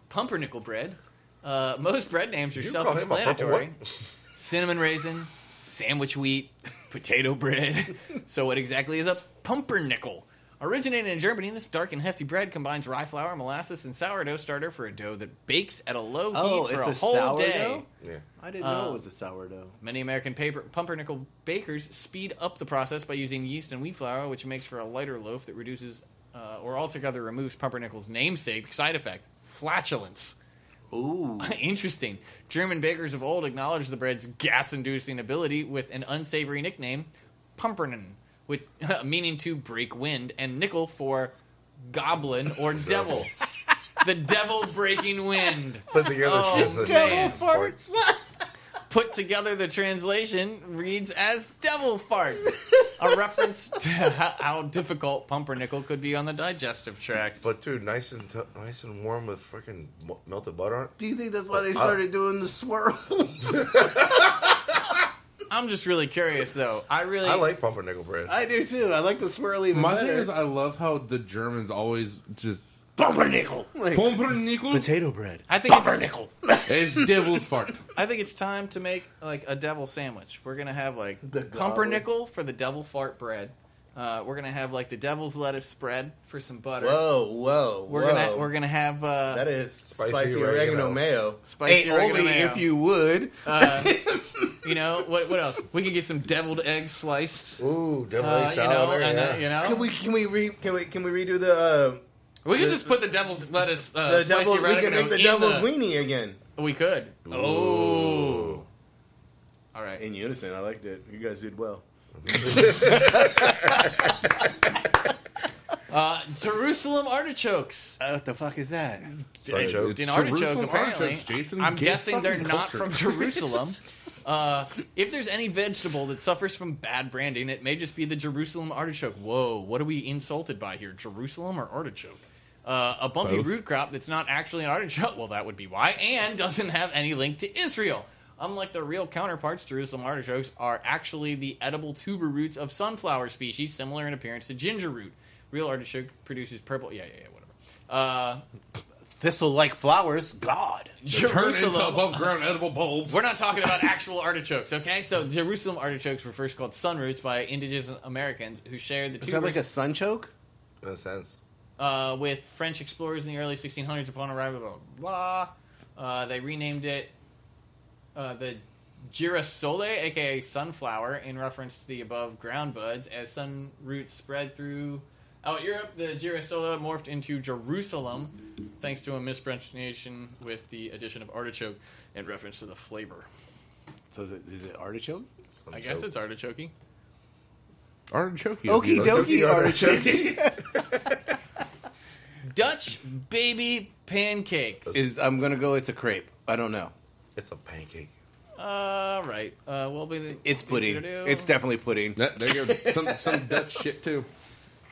Pumpernickel bread. Most bread names are You call him a purple self-explanatory. what? Cinnamon raisin, sandwich wheat, potato bread. So what exactly is a pumpernickel? Originated in Germany, this dark and hefty bread combines rye flour, molasses, and sourdough starter for a dough that bakes at a low heat for a whole sourdough? day. Yeah. I didn't know it was a sourdough. Many American pumpernickel bakers speed up the process by using yeast and wheat flour, which makes for a lighter loaf that reduces or altogether removes pumpernickel's namesake side effect, flatulence. Ooh. Interesting. German bakers of old acknowledged the bread's gas-inducing ability with an unsavory nickname, Pumpernen, with meaning to break wind, and nickel for goblin or devil. The devil breaking wind. Put together. Devil farts. Put together, the translation reads as devil farts, a reference to how difficult pumpernickel could be on the digestive tract. But dude, nice and warm with freaking melted butter on it. Do you think that's why they started doing the swirl? I'm just really curious, though. I like pumpernickel bread. I do too. I like the swirl even My better. thing is, I love how the Germans always just pumpernickel. pumpernickel. Potato bread. I think Pumpernickel. It's devil's fart. I think it's time to make like a devil sandwich. We're gonna have like The pumpernickel for the devil fart bread. We're gonna have like the devil's lettuce spread for some butter. Whoa. We're gonna have That is spicy Spicy oregano oregano. mayo. Spicy oregano only mayo. if you would. You know what else? We can get some deviled eggs sliced. Ooh, devil egg You salad. know, there, and yeah. you know, Can we redo the we could just put the devil's lettuce. the spicy devil? We can oregano make the in devil's weenie again. We could. Oh. All right. In unison, I liked it. You guys did well. Jerusalem artichokes. What the fuck is that? Sunchoke. An artichoke, Jerusalem apparently. artichokes, Jason. I'm Get guessing they're fucking not cultured. from Jerusalem. If there's any vegetable that suffers from bad branding, it may just be the Jerusalem artichoke. Whoa, what are we insulted by here? Jerusalem or artichoke? A bumpy Both. root crop that's not actually an artichoke. Well, that would be why. And doesn't have any link to Israel. Unlike their real counterparts, Jerusalem artichokes are actually the edible tuber roots of sunflower species, similar in appearance to ginger root. Real artichoke produces purple... Yeah, whatever. Thistle-like flowers. God. Turn into Jerusalem... above ground edible bulbs. We're not talking about actual artichokes, okay? So Jerusalem artichokes were first called sunroots by indigenous Americans who shared the Is that like a tubers sunchoke? In a sense. with French explorers in the early 1600s. Upon arrival, blah, blah. They renamed it the girasole, aka sunflower, in reference to the above ground buds. As sun roots spread through Europe, the girasole morphed into Jerusalem, thanks to a mispronunciation with the addition of artichoke in reference to the flavor. So is it artichoke? I guess it's artichoke. Artichoke. Okie dokie artichoke. Dutch baby pancakes. I'm gonna go. It's a crepe. I don't know. It's a pancake. Right. We'll be the. It's pudding. It's definitely pudding. There you go. Some Dutch shit too.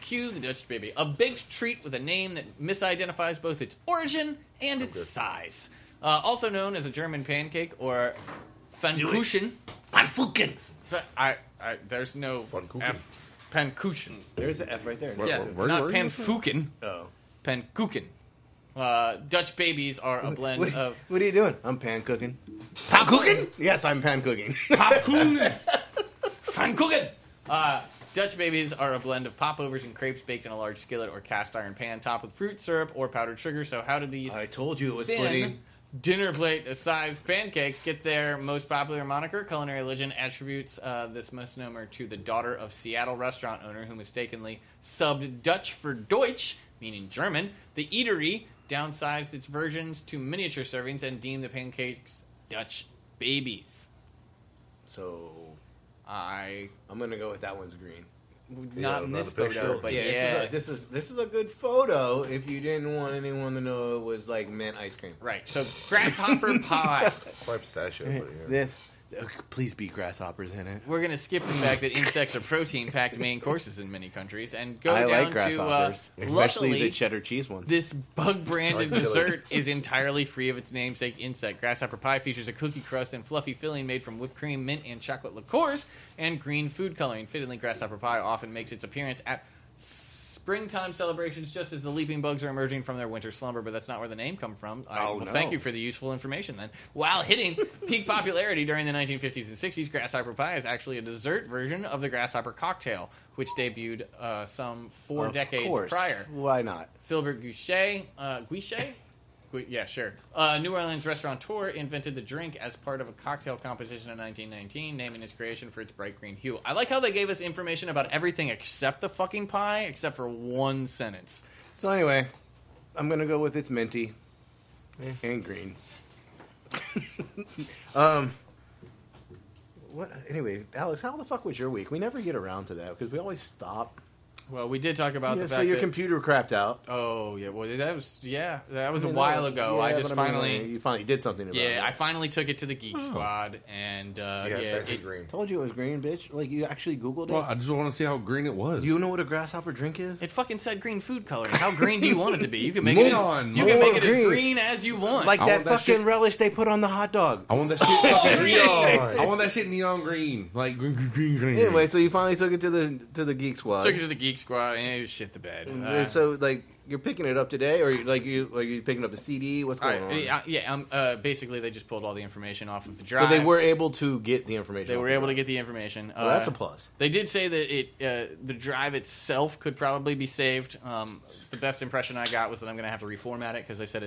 Cue the Dutch baby. A baked treat with a name that misidentifies both its origin and its size. Also known as a German pancake or Pfannkuchen. Pfannkuchen. There's no Pfannkuchen. F. Pfannkuchen. There's an F right there. Yeah, where not are you Pfannkuchen. Oh. Pfannkuchen. Dutch babies are a blend of... What are you doing? I'm pan cooking. Pan cooking? Yes, I'm pan cooking. Pfannkuchen! Dutch babies are a blend of popovers and crepes baked in a large skillet or cast iron pan topped with fruit syrup or powdered sugar. So how did these I told you it was thin pudding. dinner plate sized pancakes get their most popular moniker? Culinary legend attributes this misnomer to the daughter of Seattle restaurant owner who mistakenly subbed Dutch for Deutsch, meaning German. The eatery downsized its versions to miniature servings and deemed the pancakes Dutch babies. So I'm I'm gonna go with that one's green. not in not this the picture. photo, but This is a good photo if you didn't want anyone to know it was like mint ice cream. Right. So grasshopper pie. Quite pistachio, but yeah. This, please be grasshoppers in it. We're gonna skip the fact that insects are protein-packed main courses in many countries and go I down like grasshoppers, to especially luckily, the cheddar cheese ones. this bug-branded I like chili. dessert is entirely free of its namesake insect. Grasshopper pie features a cookie crust and fluffy filling made from whipped cream, mint, and chocolate liqueurs and green food coloring. Fittingly, grasshopper pie often makes its appearance at springtime celebrations just as the leaping bugs are emerging from their winter slumber, but that's not where the name come from. Thank you for the useful information then. While hitting peak popularity during the 1950s and 60s, grasshopper pie is actually a dessert version of the grasshopper cocktail, which debuted some 4 decades prior. Why not? Philbert Guichet? Yeah, sure. New Orleans restaurateur invented the drink as part of a cocktail competition in 1919, naming its creation for its bright green hue. I like how they gave us information about everything except the fucking pie, except for one sentence. So anyway, I'm gonna go with it's minty and green. What? Anyway, Alex, how the fuck was your week? We never get around to that because we always stop. Well, we did talk about the fact so your that... computer crapped out. Oh, yeah. Well, that was a while ago. Yeah, I just but finally... you finally did something about it. Yeah, I finally took it to the Geek Squad, and It's actually green. Told you it was green, bitch. Like, you actually Googled it? Well, I just want to see how green it was. Do you know what a grasshopper drink is? it fucking said green food coloring. How green do you want it to be? You can make it Neon, you can more make it as green. green as you want. Like I that want that fucking shit- relish they put on the hot dog. I want that shit. Neon. I want that shit neon green, like green. Anyway, so you finally took it to the Geek Squad. Took it to the Geek Squad, and it shit the bed. So, like, you're picking it up today, or you picking up a CD? What's going on? Basically, they just pulled all the information off of the So drive. they were able to get the information. They off were the able to drive. get the information. Well, that's a plus. They did say that the drive itself could probably be saved. The best impression I got was that I'm going to have to reformat it because they said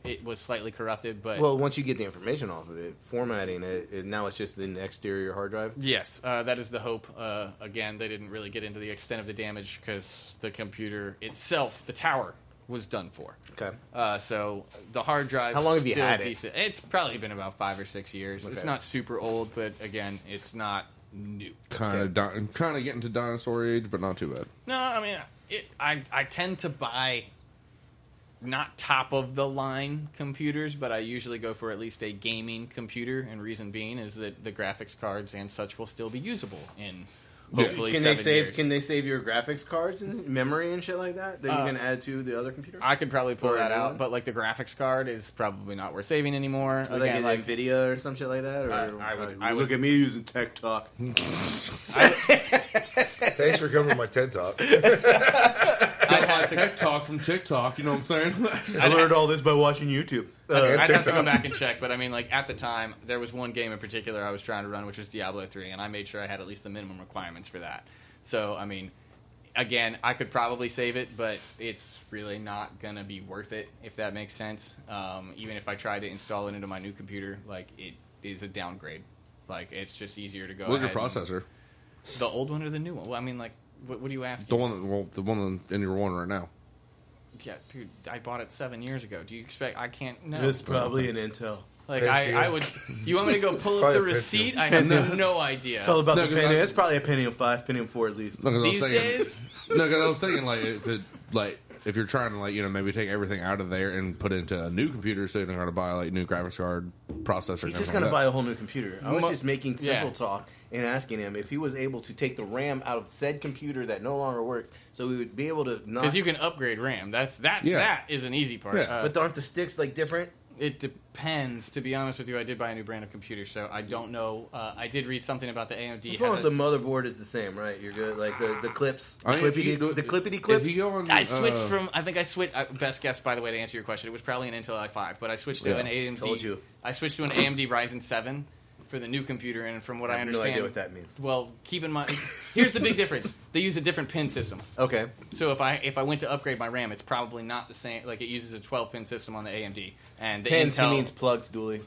it was slightly corrupted. But Well, once you get the information off of it, formatting it, now it's just an exterior hard drive. yes, that is the hope. Again, they didn't really get into the extent of the damage because the computer itself, the tower, was done for. Okay. So the hard drive. How long have you still had it? decent. It's probably been about 5 or 6 years. It's Okay. not super old, but again, it's not new. Kind of getting to dinosaur age, but not too bad. No, I mean, I tend to buy not top of the line computers, but I usually go for at least a gaming computer. And reason being is that the graphics cards and such will still be usable in hopefully Can they 7 save? years. Can they save your graphics cards and memory and shit like that you can add to the other computer? I could probably pull Or that a new out, one? but like the graphics card is probably not worth saving anymore. Or Again, like NVIDIA or some shit like that? Or I would- look at me using Tech Talk. Thanks for coming to my TED Talk. I'd have to TikTok from TikTok, you know what I'm saying? I learned all this by watching YouTube. I'd have to go back and check, but I mean, like, at the time, there was one game in particular I was trying to run, which was Diablo 3, and I made sure I had at least the minimum requirements for that. So, I mean, again, I could probably save it, but it's really not going to be worth it, if that makes sense. Even if I tried to install it into my new computer, like, it is a downgrade. Like, it's just easier to go What's your ahead and- processor? The old one or the new one? Well, I mean, like, what are you asking? The one in your one right now. Yeah, dude, I bought it 7 years ago. Do you expect I can't know? It's probably an Intel. Like Pentium. I would. You want me to go pull up Probably the a receipt? Pentium. I have no idea. It's all about No, the 'cause Pentium. I- It's probably a Pentium 5, Pentium 4 at least. No, 'cause I was These thinking- days, No, because I was thinking if you're trying to maybe take everything out of there and put it into a new computer, so you're going to buy new graphics card, processor. He's just going to buy a whole new computer. I was Mo- just making simple yeah. talk and asking him if he was able to take the RAM out of said computer that no longer worked, so we would be able to not. because you can upgrade RAM. That is an easy part. Yeah. But aren't the sticks different? It depends. To be honest with you, I did buy a new brand of computer, so I don't know. I did read something about the AMD. As long as the motherboard is the same, right? You're good. Like the clips, I mean, if you the clippity clips. If you go on, I switched from. I think I switched. Best guess, by the way, to answer your question, it was probably an Intel i5, but I switched to Yeah, an AMD. told you. I switched to an AMD Ryzen 7 for the new computer, and from what I I have no understand, idea what that means. Well, keep in mind, here's the big difference. They use a different pin system. Okay. So if I went to upgrade my RAM, it's probably not the same. Like, it uses a 12-pin system on the AMD, and the Pins, he Intel means plugs, Dooley.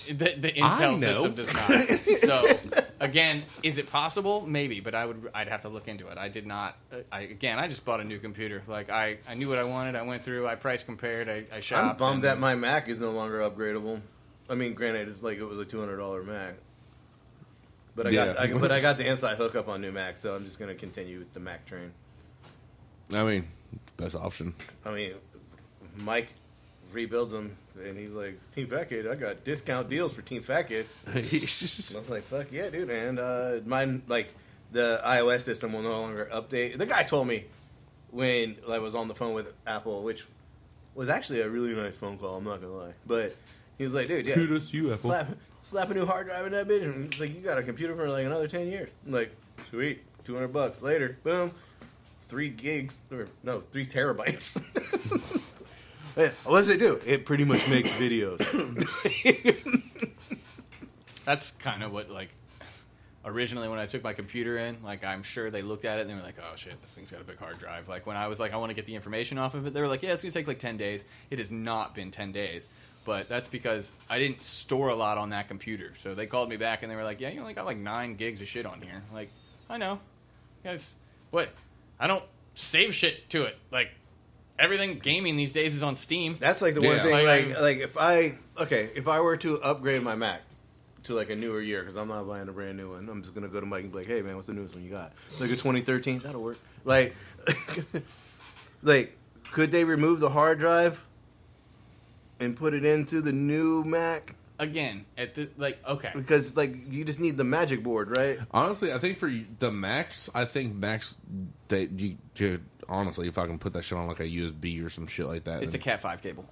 the Intel know. system does not. So again, is it possible? Maybe, but I'd have to look into it. I did not. I just bought a new computer. Like, I knew what I wanted. I went through. I price compared. I shopped. I'm bummed and- that my Mac is no longer upgradable. I mean, granted, it's like it was a $200 Mac. But I got the inside hookup on new Mac, so I'm just gonna continue with the Mac train. I mean, best option. I mean, Mike rebuilds them, and he's like, Team Fat Kid, I got discount deals for Team Fat Kid. And I was like, fuck yeah, dude. And mine, like, the iOS system will no longer update. The guy told me when I was on the phone with Apple, which was actually a really nice phone call, I'm not gonna lie. But he was like, dude, yeah, kudos to you, Apple. Slap a new hard drive in that bitch. And he's like, you got a computer for like another 10 years. I'm like, sweet, $200 later, boom. 3 terabytes. What does it do? It pretty much makes videos. That's kind of what, like, originally when I took my computer in, like, I'm sure they looked at it and they were like, oh shit, this thing's got a big hard drive. Like, when I was like, I want to get the information off of it, they were like, yeah, it's going to take like 10 days. It has not been 10 days. But that's because I didn't store a lot on that computer. So they called me back and they were like, yeah, you only got like 9 gigs of shit on here. Like, I know. Guys, what? I don't save shit to it. Like, everything gaming these days is on Steam. That's like the one thing. Like if I were to upgrade my Mac to like a newer year, because I'm not buying a brand new one, I'm just gonna go to Mike and be like, hey man, what's the newest one you got? Like a 2013, that'll work. Like, like could they remove the hard drive and put it into the new Mac? Again, okay. Because, like, you just need the magic board, right? Honestly, I think for the Macs, you could, honestly, if I can put that shit on, like, a USB or some shit like that. It's a Cat 5 cable.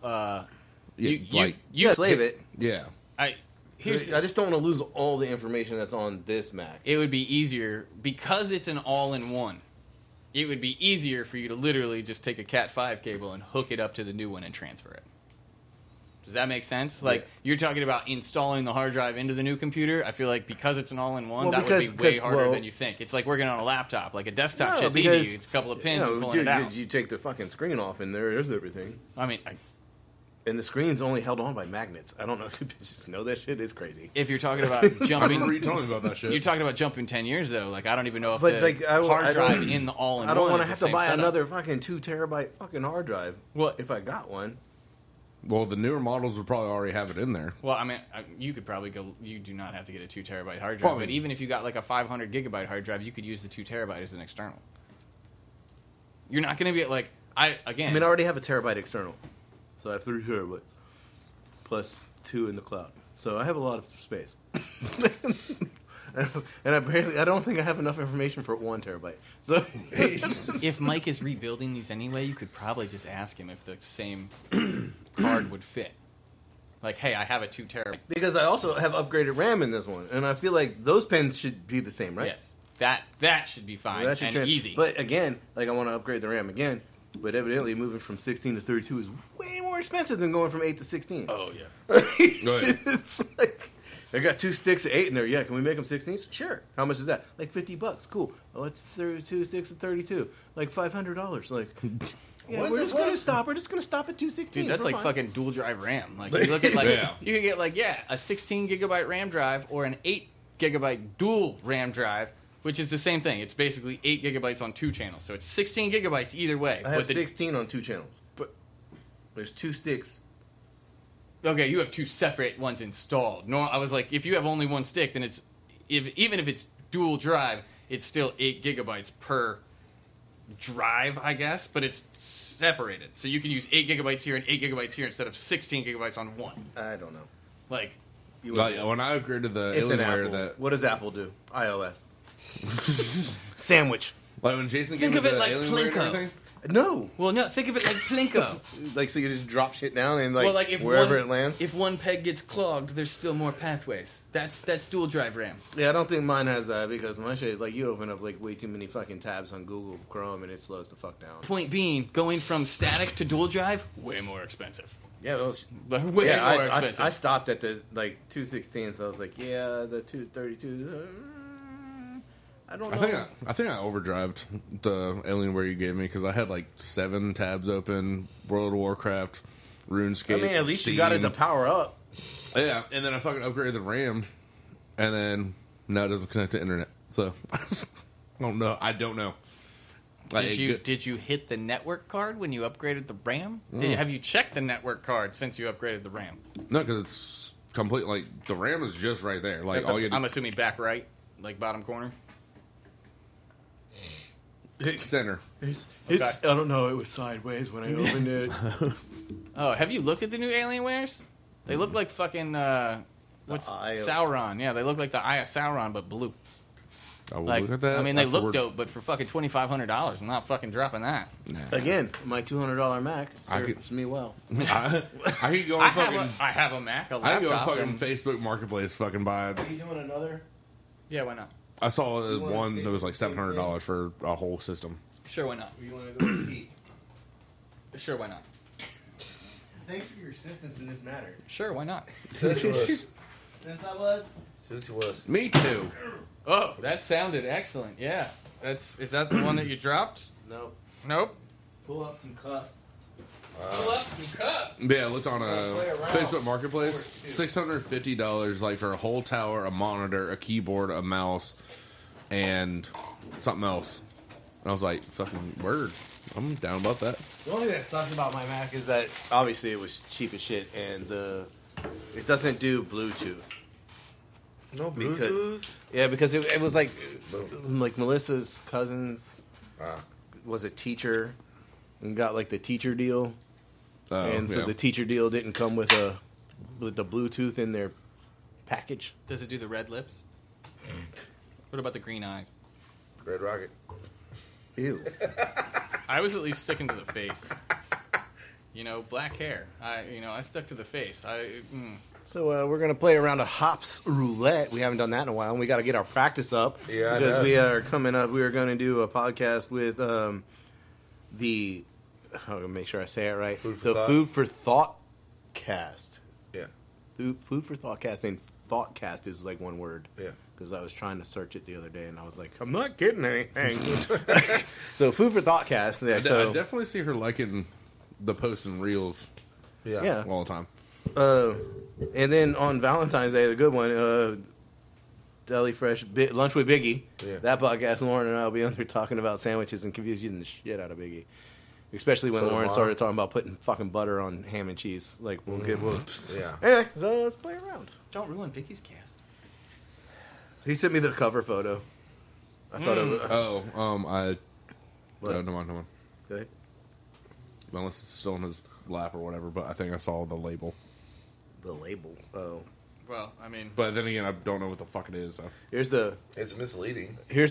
You slave it. Yeah. I just don't want to lose all the information that's on this Mac. It would be easier, because it's an all-in-one, it would be easier for you to literally just take a Cat 5 cable and hook it up to the new one and transfer it. Does that make sense? Like, you're talking about installing the hard drive into the new computer. I feel like because it's an all-in-one, that would be way harder than you think. It's like working on a laptop. Like a desktop shit's easy. It's a couple of pins and pulling it out. You take the fucking screen off, and there's everything. I mean... And the screen's only held on by magnets. I don't know if you just know that shit. It's crazy. If you're talking about jumping... I remember you telling me about that shit. You're talking about jumping 10 years, though. Like, I don't even know if hard drive in the all-in-one I don't want to have to buy another fucking 2 terabyte fucking hard drive. Well, if I got one. Well, the newer models would probably already have it in there. Well, I mean, you could probably go... You do not have to get a 2 terabyte hard drive. But even if you got like a 500 gigabyte hard drive, you could use the 2 terabyte as an external. You're not going to be like... I already have a terabyte external. So I have 3 terabytes. Plus 2 in the cloud. So I have a lot of space. And I don't think I have enough information for 1 terabyte. So if Mike is rebuilding these anyway, you could probably just ask him if the same card would fit. Like, hey, I have a 2 terabyte. Because I also have upgraded RAM in this one, and I feel like those pins should be the same, right? Yes, that should be fine and easy. But again, like I want to upgrade the RAM again. But evidently, moving from 16 to 32 is way more expensive than going from 8 to 16. Oh yeah. Go ahead. It's like I got 2 sticks of 8 in there. Yeah, can we make them 16s? Sure. How much is that? Like $50. Cool. Oh, it's 32 sticks of 32. Like $500. Like, yeah, we're just gonna stop. We're just gonna stop at 216. Dude, that's like fucking dual drive RAM. Like you look at you can get like a 16 gigabyte RAM drive or an 8 gigabyte dual RAM drive. Which is the same thing. It's basically 8 gigabytes on 2 channels. So it's 16 gigabytes either way. I have 16 on 2 channels. But there's 2 sticks. Okay, you have 2 separate ones installed. No, I was like, if you have only 1 stick, then it's... even if it's dual drive, it's still 8 gigabytes per drive, I guess. But it's separated. So you can use 8 gigabytes here and 8 gigabytes here instead of 16 gigabytes on 1. I don't know. Like when I upgraded the Alienware... What does Apple do? iOS. Sandwich. Like when Jason think of it like Plinko. No. Well, no. Think of it like Plinko. Like so, you just drop shit down and if wherever it lands. If one peg gets clogged, there's still more pathways. That's dual drive RAM. Yeah, I don't think mine has that because my shit like you open up like way too many fucking tabs on Google Chrome and it slows the fuck down. Point being, going from static to dual drive, way more expensive. Yeah, more expensive. I stopped at the 216, so I was like, yeah, the 232. I don't know. I think I overdrived the Alienware you gave me because I had like 7 tabs open, World of Warcraft, RuneScape. I mean, at least Steam. you got it to power up. Yeah, and then I fucking upgraded the RAM, and then now it doesn't connect to internet. So I don't know. Did you hit the network card when you upgraded the RAM? Have you checked the network card since you upgraded the RAM? No, because it's complete. Like the RAM is just right there. Like all you. I'm assuming back right. like bottom corner. Center. It's I don't know. It was sideways when I opened it. Oh, have you looked at the new Alienwares? They look like fucking what's Eye of- Sauron? Yeah, they look like the Eye of Sauron, but blue. I will Like, look at that. I mean, they look afterward. dope, but for fucking $2,500, I'm not fucking dropping that. Again, my $200 Mac I serves me well. I could go I and fucking. have a Mac, a I could go laptop. fucking and- Facebook Marketplace fucking buy. Are you doing another? yeah, why not? I saw wanna one stay that was with like the same $700 for a whole system. Sure, why not? Or you want to go repeat? Sure, why not? Thanks for your assistance in this matter. Sure, why not? Since you was. Since I was. Since you was. Me too. Oh, that sounded excellent. Yeah, is that the one that you dropped? No. Nope. Pull up some cups. Pull up some cups. Yeah, I looked on a Play around. Facebook Marketplace. $650 like for a whole tower, a monitor, a keyboard, a mouse, and something else. And I was like, fucking word. I'm down about that. The only thing that sucks about my Mac is that obviously it was cheap as shit, and it doesn't do Bluetooth. No Because- Bluetooth? Yeah, because it was like Melissa's cousins Ah. was a teacher and got like the teacher deal, and so yeah. the teacher deal didn't come with the Bluetooth in their package. Does it do the red lips? What about the green eyes? Red Rocket. Ew. I was at least sticking to the face. You know, black hair. I stuck to the face. So we're gonna play around a hops roulette. We haven't done that in a while, and we got to get our practice up. Yeah, I because know. we are coming up. We are going to do a podcast with the. I'm gonna make sure I say it right. Food for the Thought. Food for Thought cast. Yeah. Food for Thought cast, and Thoughtcast is like one word. Yeah. Because I was trying to search it the other day, and I was like, I'm not getting anything. So Food for Thoughtcast. Yeah, I so definitely see her liking the posts and reels Yeah. yeah. all the time. And then on Valentine's Day, the good one, Deli Fresh Lunch with Biggie. Yeah. That podcast, Lauren and I will be on there talking about sandwiches and confusing the shit out of Biggie. Especially when So Lauren long. started talking about putting fucking butter on ham and cheese. Like, we'll get. Yeah. Anyway, so let's play around. Don't ruin Vicky's cast. He sent me the cover photo. I thought it was. No, no one. Go ahead. Unless it's still in his lap or whatever, but I think I saw the label. The label. Oh. Well, I mean, But then again, I don't know what the fuck it is. So. Here's the It's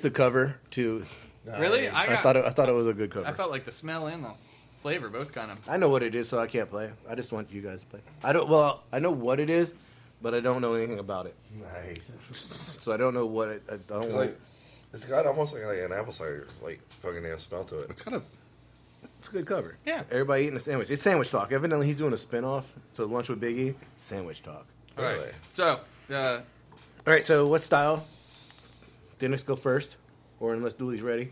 cover to. really, I thought it was a good cover. I felt like the smell and the flavor both kind of. I know what it is, so I can't play. I just want you guys to play. I don't. Well, I know what it is, but I don't know anything about it. Nice. So I don't know what it. I don't Like, want. it's got almost like an apple cider, like fucking damn smell to it. It's kind of. It's a good cover. Yeah. Everybody eating a sandwich. It's sandwich talk. Evidently, he's doing a spinoff. So lunch with Biggie, sandwich talk. All right. Really? So, All right. So what style? Dennis go first, or unless Dooley's ready.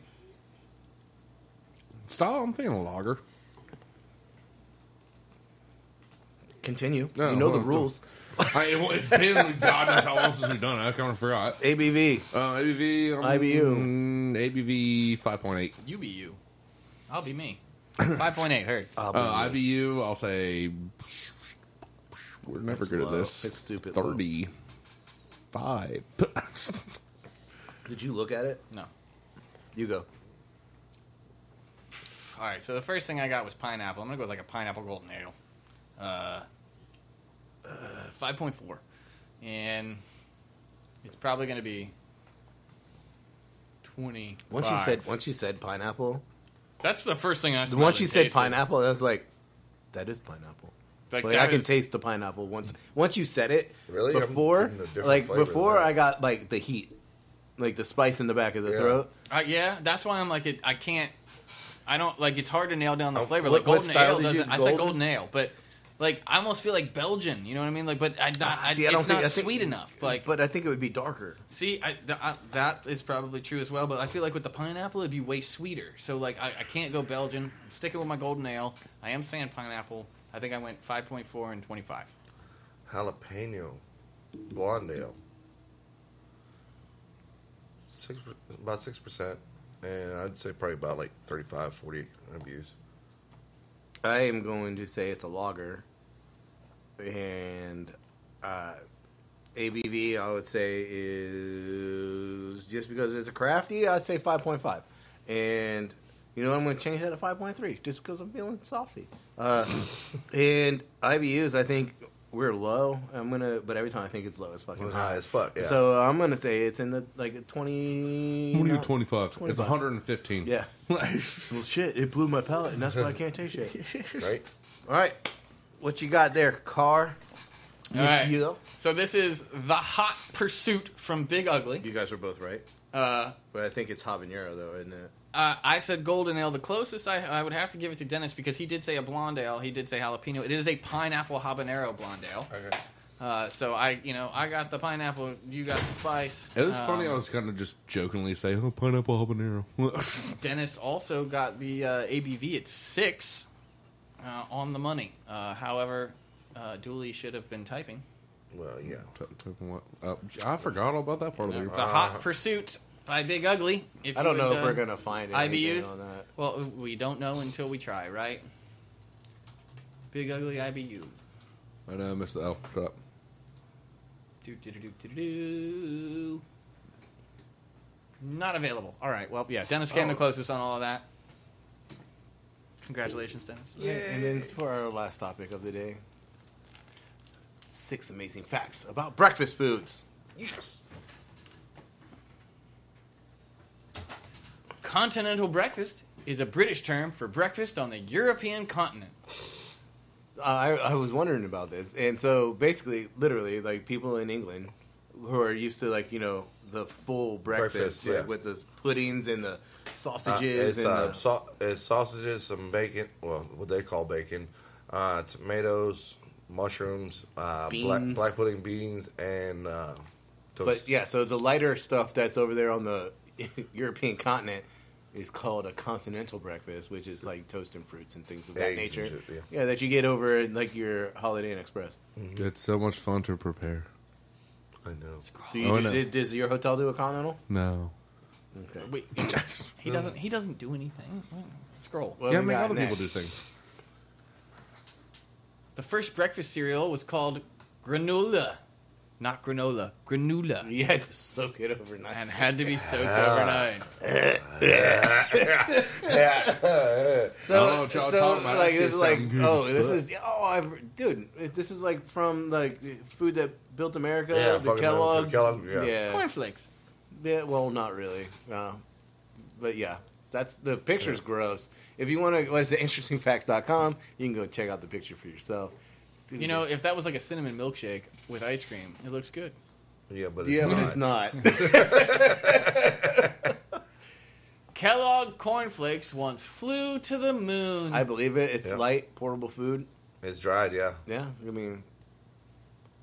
Style, I'm thinking a lager. Continue. No, you know the well, rules. It's been God knows how long since we've done it. I kind of forgot. ABV. ABV. IBU. ABV 5.8. you be you. I'll be me. 5.8, heard. IBU, I'll say. We're never That's good low. at this. It's stupid low. 35. Did you look at it? No. You go. All right, so the first thing I got was pineapple. I'm going to go with like a pineapple golden ale. 5.4. And it's probably going to be 20. Once you said pineapple. That's the first thing I smelled. Once you and said tasted. pineapple, that's like that is pineapple. Like, Like, that I can is- taste the pineapple once you said it. Really? I'm Before, getting a different like flavor before, than that. I got like the heat, like the spice in the back of the Yeah. throat. Yeah, that's why I'm like, I can't. I don't like. It's hard to nail down the flavor. what- Like what golden style ale did you- doesn't. I said golden? golden ale, but like I almost feel like Belgian. You know what I mean? Like, but See, I don't it's think not I think- sweet enough. Like, But I think it would be darker. see, that is probably true as well. But I feel like with the pineapple, it'd be way sweeter. So like, I can't go Belgian. I'm sticking with my golden ale. I am saying pineapple. I think I went 5.4 and 25. Jalapeno. Blonde ale. About 6%. And I'd say probably about like 35, 40 IBUs. I am going to say it's a lager, and ABV, I would say, is just because it's a crafty, I'd say 5.5. And, you know, I'm going to change that to 5.3 just because I'm feeling saucy. And IBUs, I think we're low. But every time I think it's low, it's fucking high. High as fuck, yeah. So I'm going to say it's in the, like, 20... I'm gonna do 25. It's 115. Yeah. Well, shit, it blew my palate, and that's why I can't taste shit. Right? All right. What you got there, Car? All right. You. So this is the Hot Pursuit from Big Ugly. You guys were both right. But I think it's habanero, though, isn't it? I said golden ale. The closest I would have to give it to Dennis because he did say a blonde ale. He did say jalapeno. It is a pineapple habanero blonde ale. Okay. So I got the pineapple. You got the spice. It was funny. I was kind of just jokingly saying, "Oh, pineapple habanero." Dennis also got the ABV at 6 on the money. However, Dooley should have been typing. Well, yeah. I forgot all about that part of The the. Hot Pursuit by Big Ugly. I don't know if we're going to find anything IBUs. on that. Well, we don't know until we try, right? Big Ugly IBU. I know, I missed the L. Shut up. Not available. All right. Well, yeah. Dennis came the closest on all of that. Congratulations, Dennis. Yeah. And then for our last topic of the day, 6 amazing facts about breakfast foods. Yes. Continental breakfast is a British term for breakfast on the European continent. I was wondering about this. And so basically, literally, like people in England who are used to, like, you know, the full breakfast yeah. like, with the puddings and the sausages. It's sausages, some bacon, well, what they call bacon, tomatoes, mushrooms, black pudding beans, and toast. But yeah, so the lighter stuff that's over there on the European continent is called a continental breakfast, which is like toast and fruits and things of that Eggs nature. and shit, Yeah, that you get over at like your Holiday Inn Express. It's so much fun to prepare. I know. Does your hotel do a continental? No. Okay. Wait, he doesn't do anything. Scroll. What Yeah, I we mean, got other next? people do things. The first breakfast cereal was called granola. Not granola. Granula. You had to soak it overnight. And had to be soaked overnight. So, talking about like that this shit is like, sound good oh, as this fuck. is, dude, this is like from like food that built America. Yeah, the fucking Kellogg. Kellogg, yeah. Cornflakes. Yeah, well, not really. But yeah, that's the picture's gross. If you want to go to interestingfacts.com, you can go check out the picture for yourself. Dude, You know, if that was like a cinnamon milkshake with ice cream, it looks good. Yeah, but it's not. Kellogg cornflakes once flew to the moon. I believe it. It's Yep. light, portable food. It's dried, yeah. Yeah, I mean,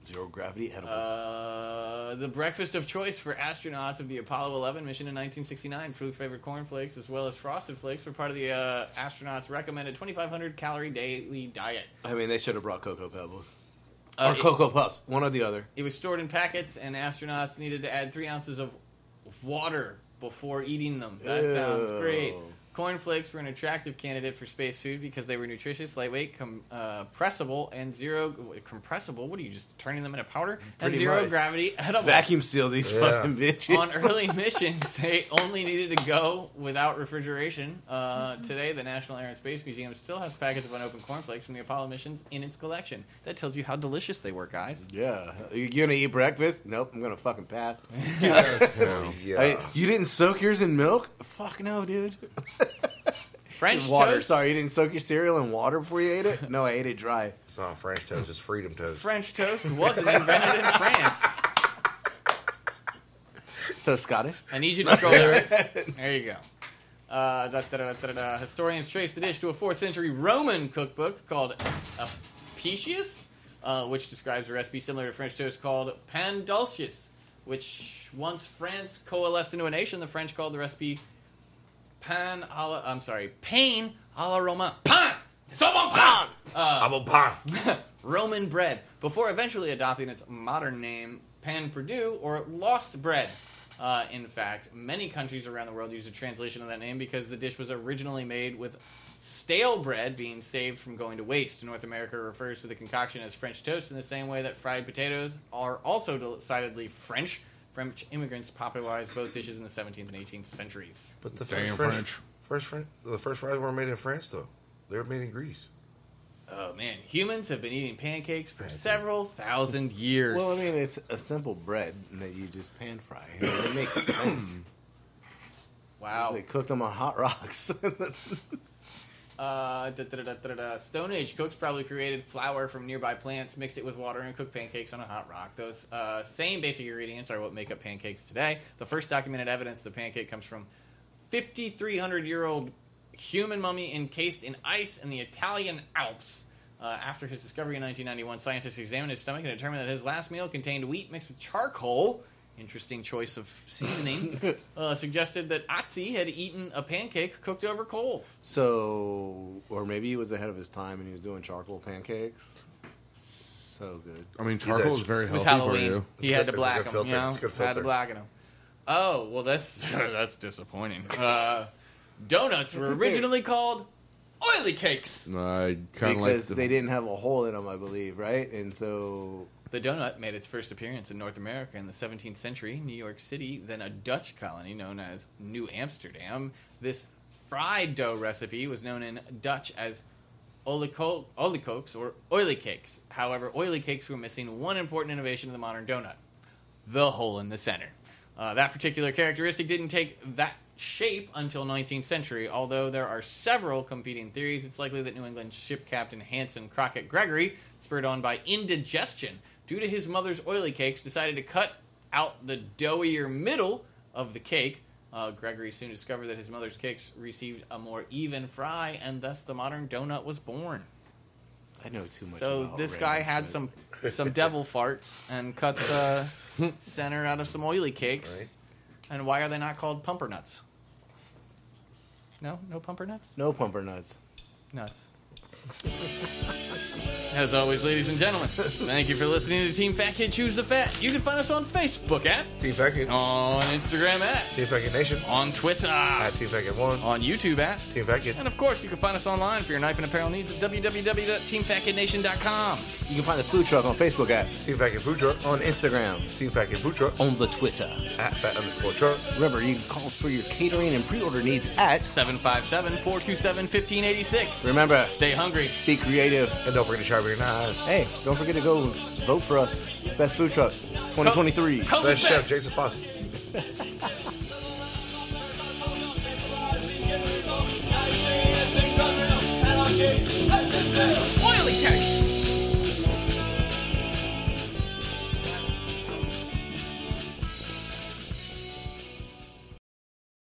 zero gravity edible. The breakfast of choice for astronauts of the Apollo 11 mission in 1969. Food-flavored cornflakes as well as Frosted Flakes were part of the astronauts' recommended 2,500 calorie daily diet. I mean, they should have brought Cocoa Pebbles. Or Cocoa Puffs, one or the other. It was stored in packets, and astronauts needed to add 3 ounces of water before eating them. That sounds great. Cornflakes were an attractive candidate for space food because they were nutritious, lightweight, compressible, and zero compressible. What are you just turning them into powder? Pretty and zero much. gravity edible. Vacuum seal these fucking bitches. On early missions, they only needed to go without refrigeration. Today, the National Air and Space Museum still has packets of unopened cornflakes from the Apollo missions in its collection. That tells you how delicious they were, guys. Yeah. You gonna eat breakfast? Nope, I'm gonna fucking pass. Yeah. You didn't soak yours in milk? Fuck no, dude. French Water. toast. Sorry, you didn't soak your cereal in water before you ate it? No, I ate it dry. It's not French toast, it's freedom toast. French toast wasn't invented in France. So Scottish? I need you to scroll down. There you go. Historians trace the dish to a 4th century Roman cookbook called Apicius, which describes a recipe similar to French toast called pain dulcius, which once France coalesced into a nation, the French called the recipe pain à la Romain. Pain! C'est bon pain! Roman bread, before eventually adopting its modern name, pan Perdue, or lost bread. In fact, many countries around the world use a translation of that name because the dish was originally made with stale bread being saved from going to waste. North America refers to the concoction as French toast in the same way that fried potatoes are also decidedly French. French immigrants popularized both dishes in the 17th and 18th centuries. But the Damn first fries weren't made in France, though. They were made in Greece. Oh, man. Humans have been eating pancakes for several thousand years. Well, I mean, it's a simple bread that you just pan fry. It makes sense. Wow. They cooked them on hot rocks. Stone Age cooks probably created flour from nearby plants, mixed it with water, and cooked pancakes on a hot rock. Those same basic ingredients are what make up pancakes today. The first documented evidence the pancake comes from 5,300-year-old human mummy encased in ice in the Italian Alps. After his discovery in 1991, scientists examined his stomach and determined that his last meal contained wheat mixed with charcoal. Interesting choice of seasoning. Suggested that Otzi had eaten a pancake cooked over coals. So, or maybe he was ahead of his time and he was doing charcoal pancakes. So good. I mean, charcoal is very It was healthy for Halloween. you. He had to It's a black good them. filter. You know? It's a good Had to filter. blacken them. Oh, well, that's disappointing. Donuts were originally called oily cakes. I kind of like Because they didn't have a hole in them, I believe, right? And so... The donut made its first appearance in North America in the 17th century, New York City, then a Dutch colony known as New Amsterdam. This fried dough recipe was known in Dutch as olykoeks or oily cakes. However, oily cakes were missing one important innovation of the modern donut: the hole in the center. That particular characteristic didn't take that shape until 19th century. Although there are several competing theories, it's likely that New England ship captain Hanson Crockett Gregory, spurred on by indigestion due to his mother's oily cakes, decided to cut out the doughier middle of the cake. Gregory soon discovered that his mother's cakes received a more even fry, and thus the modern donut was born. I know too much So about this guy random had shit. some devil farts and cut the center out of some oily cakes. Right. And why are they not called pumper nuts? No pumper nuts? No pumper nuts. Nuts. As always, ladies and gentlemen, thank you for listening to Team Fat Kid Choose the Fat. You can find us on Facebook at, Team Fat Kid. on Instagram at, Team Fat Kid Nation. on Twitter At Team Fat Kid 1. on YouTube at, Team Fat Kid. and of course, you can find us online for your knife and apparel needs at www.teamfatkidnation.com. You can find the food truck on Facebook at, Team Fat Kid Food Truck. on Instagram, Team Fat Kid Food Truck. on the Twitter. At Fat_Truck. Remember, you can call us for your catering and pre-order needs at 757-427-1586. Remember, Stay hungry. be creative. And don't forget to sharpen your knives. Hey, don't forget to go vote for us. Best food truck 2023. Coke Best is chef, best. Jason Fossey.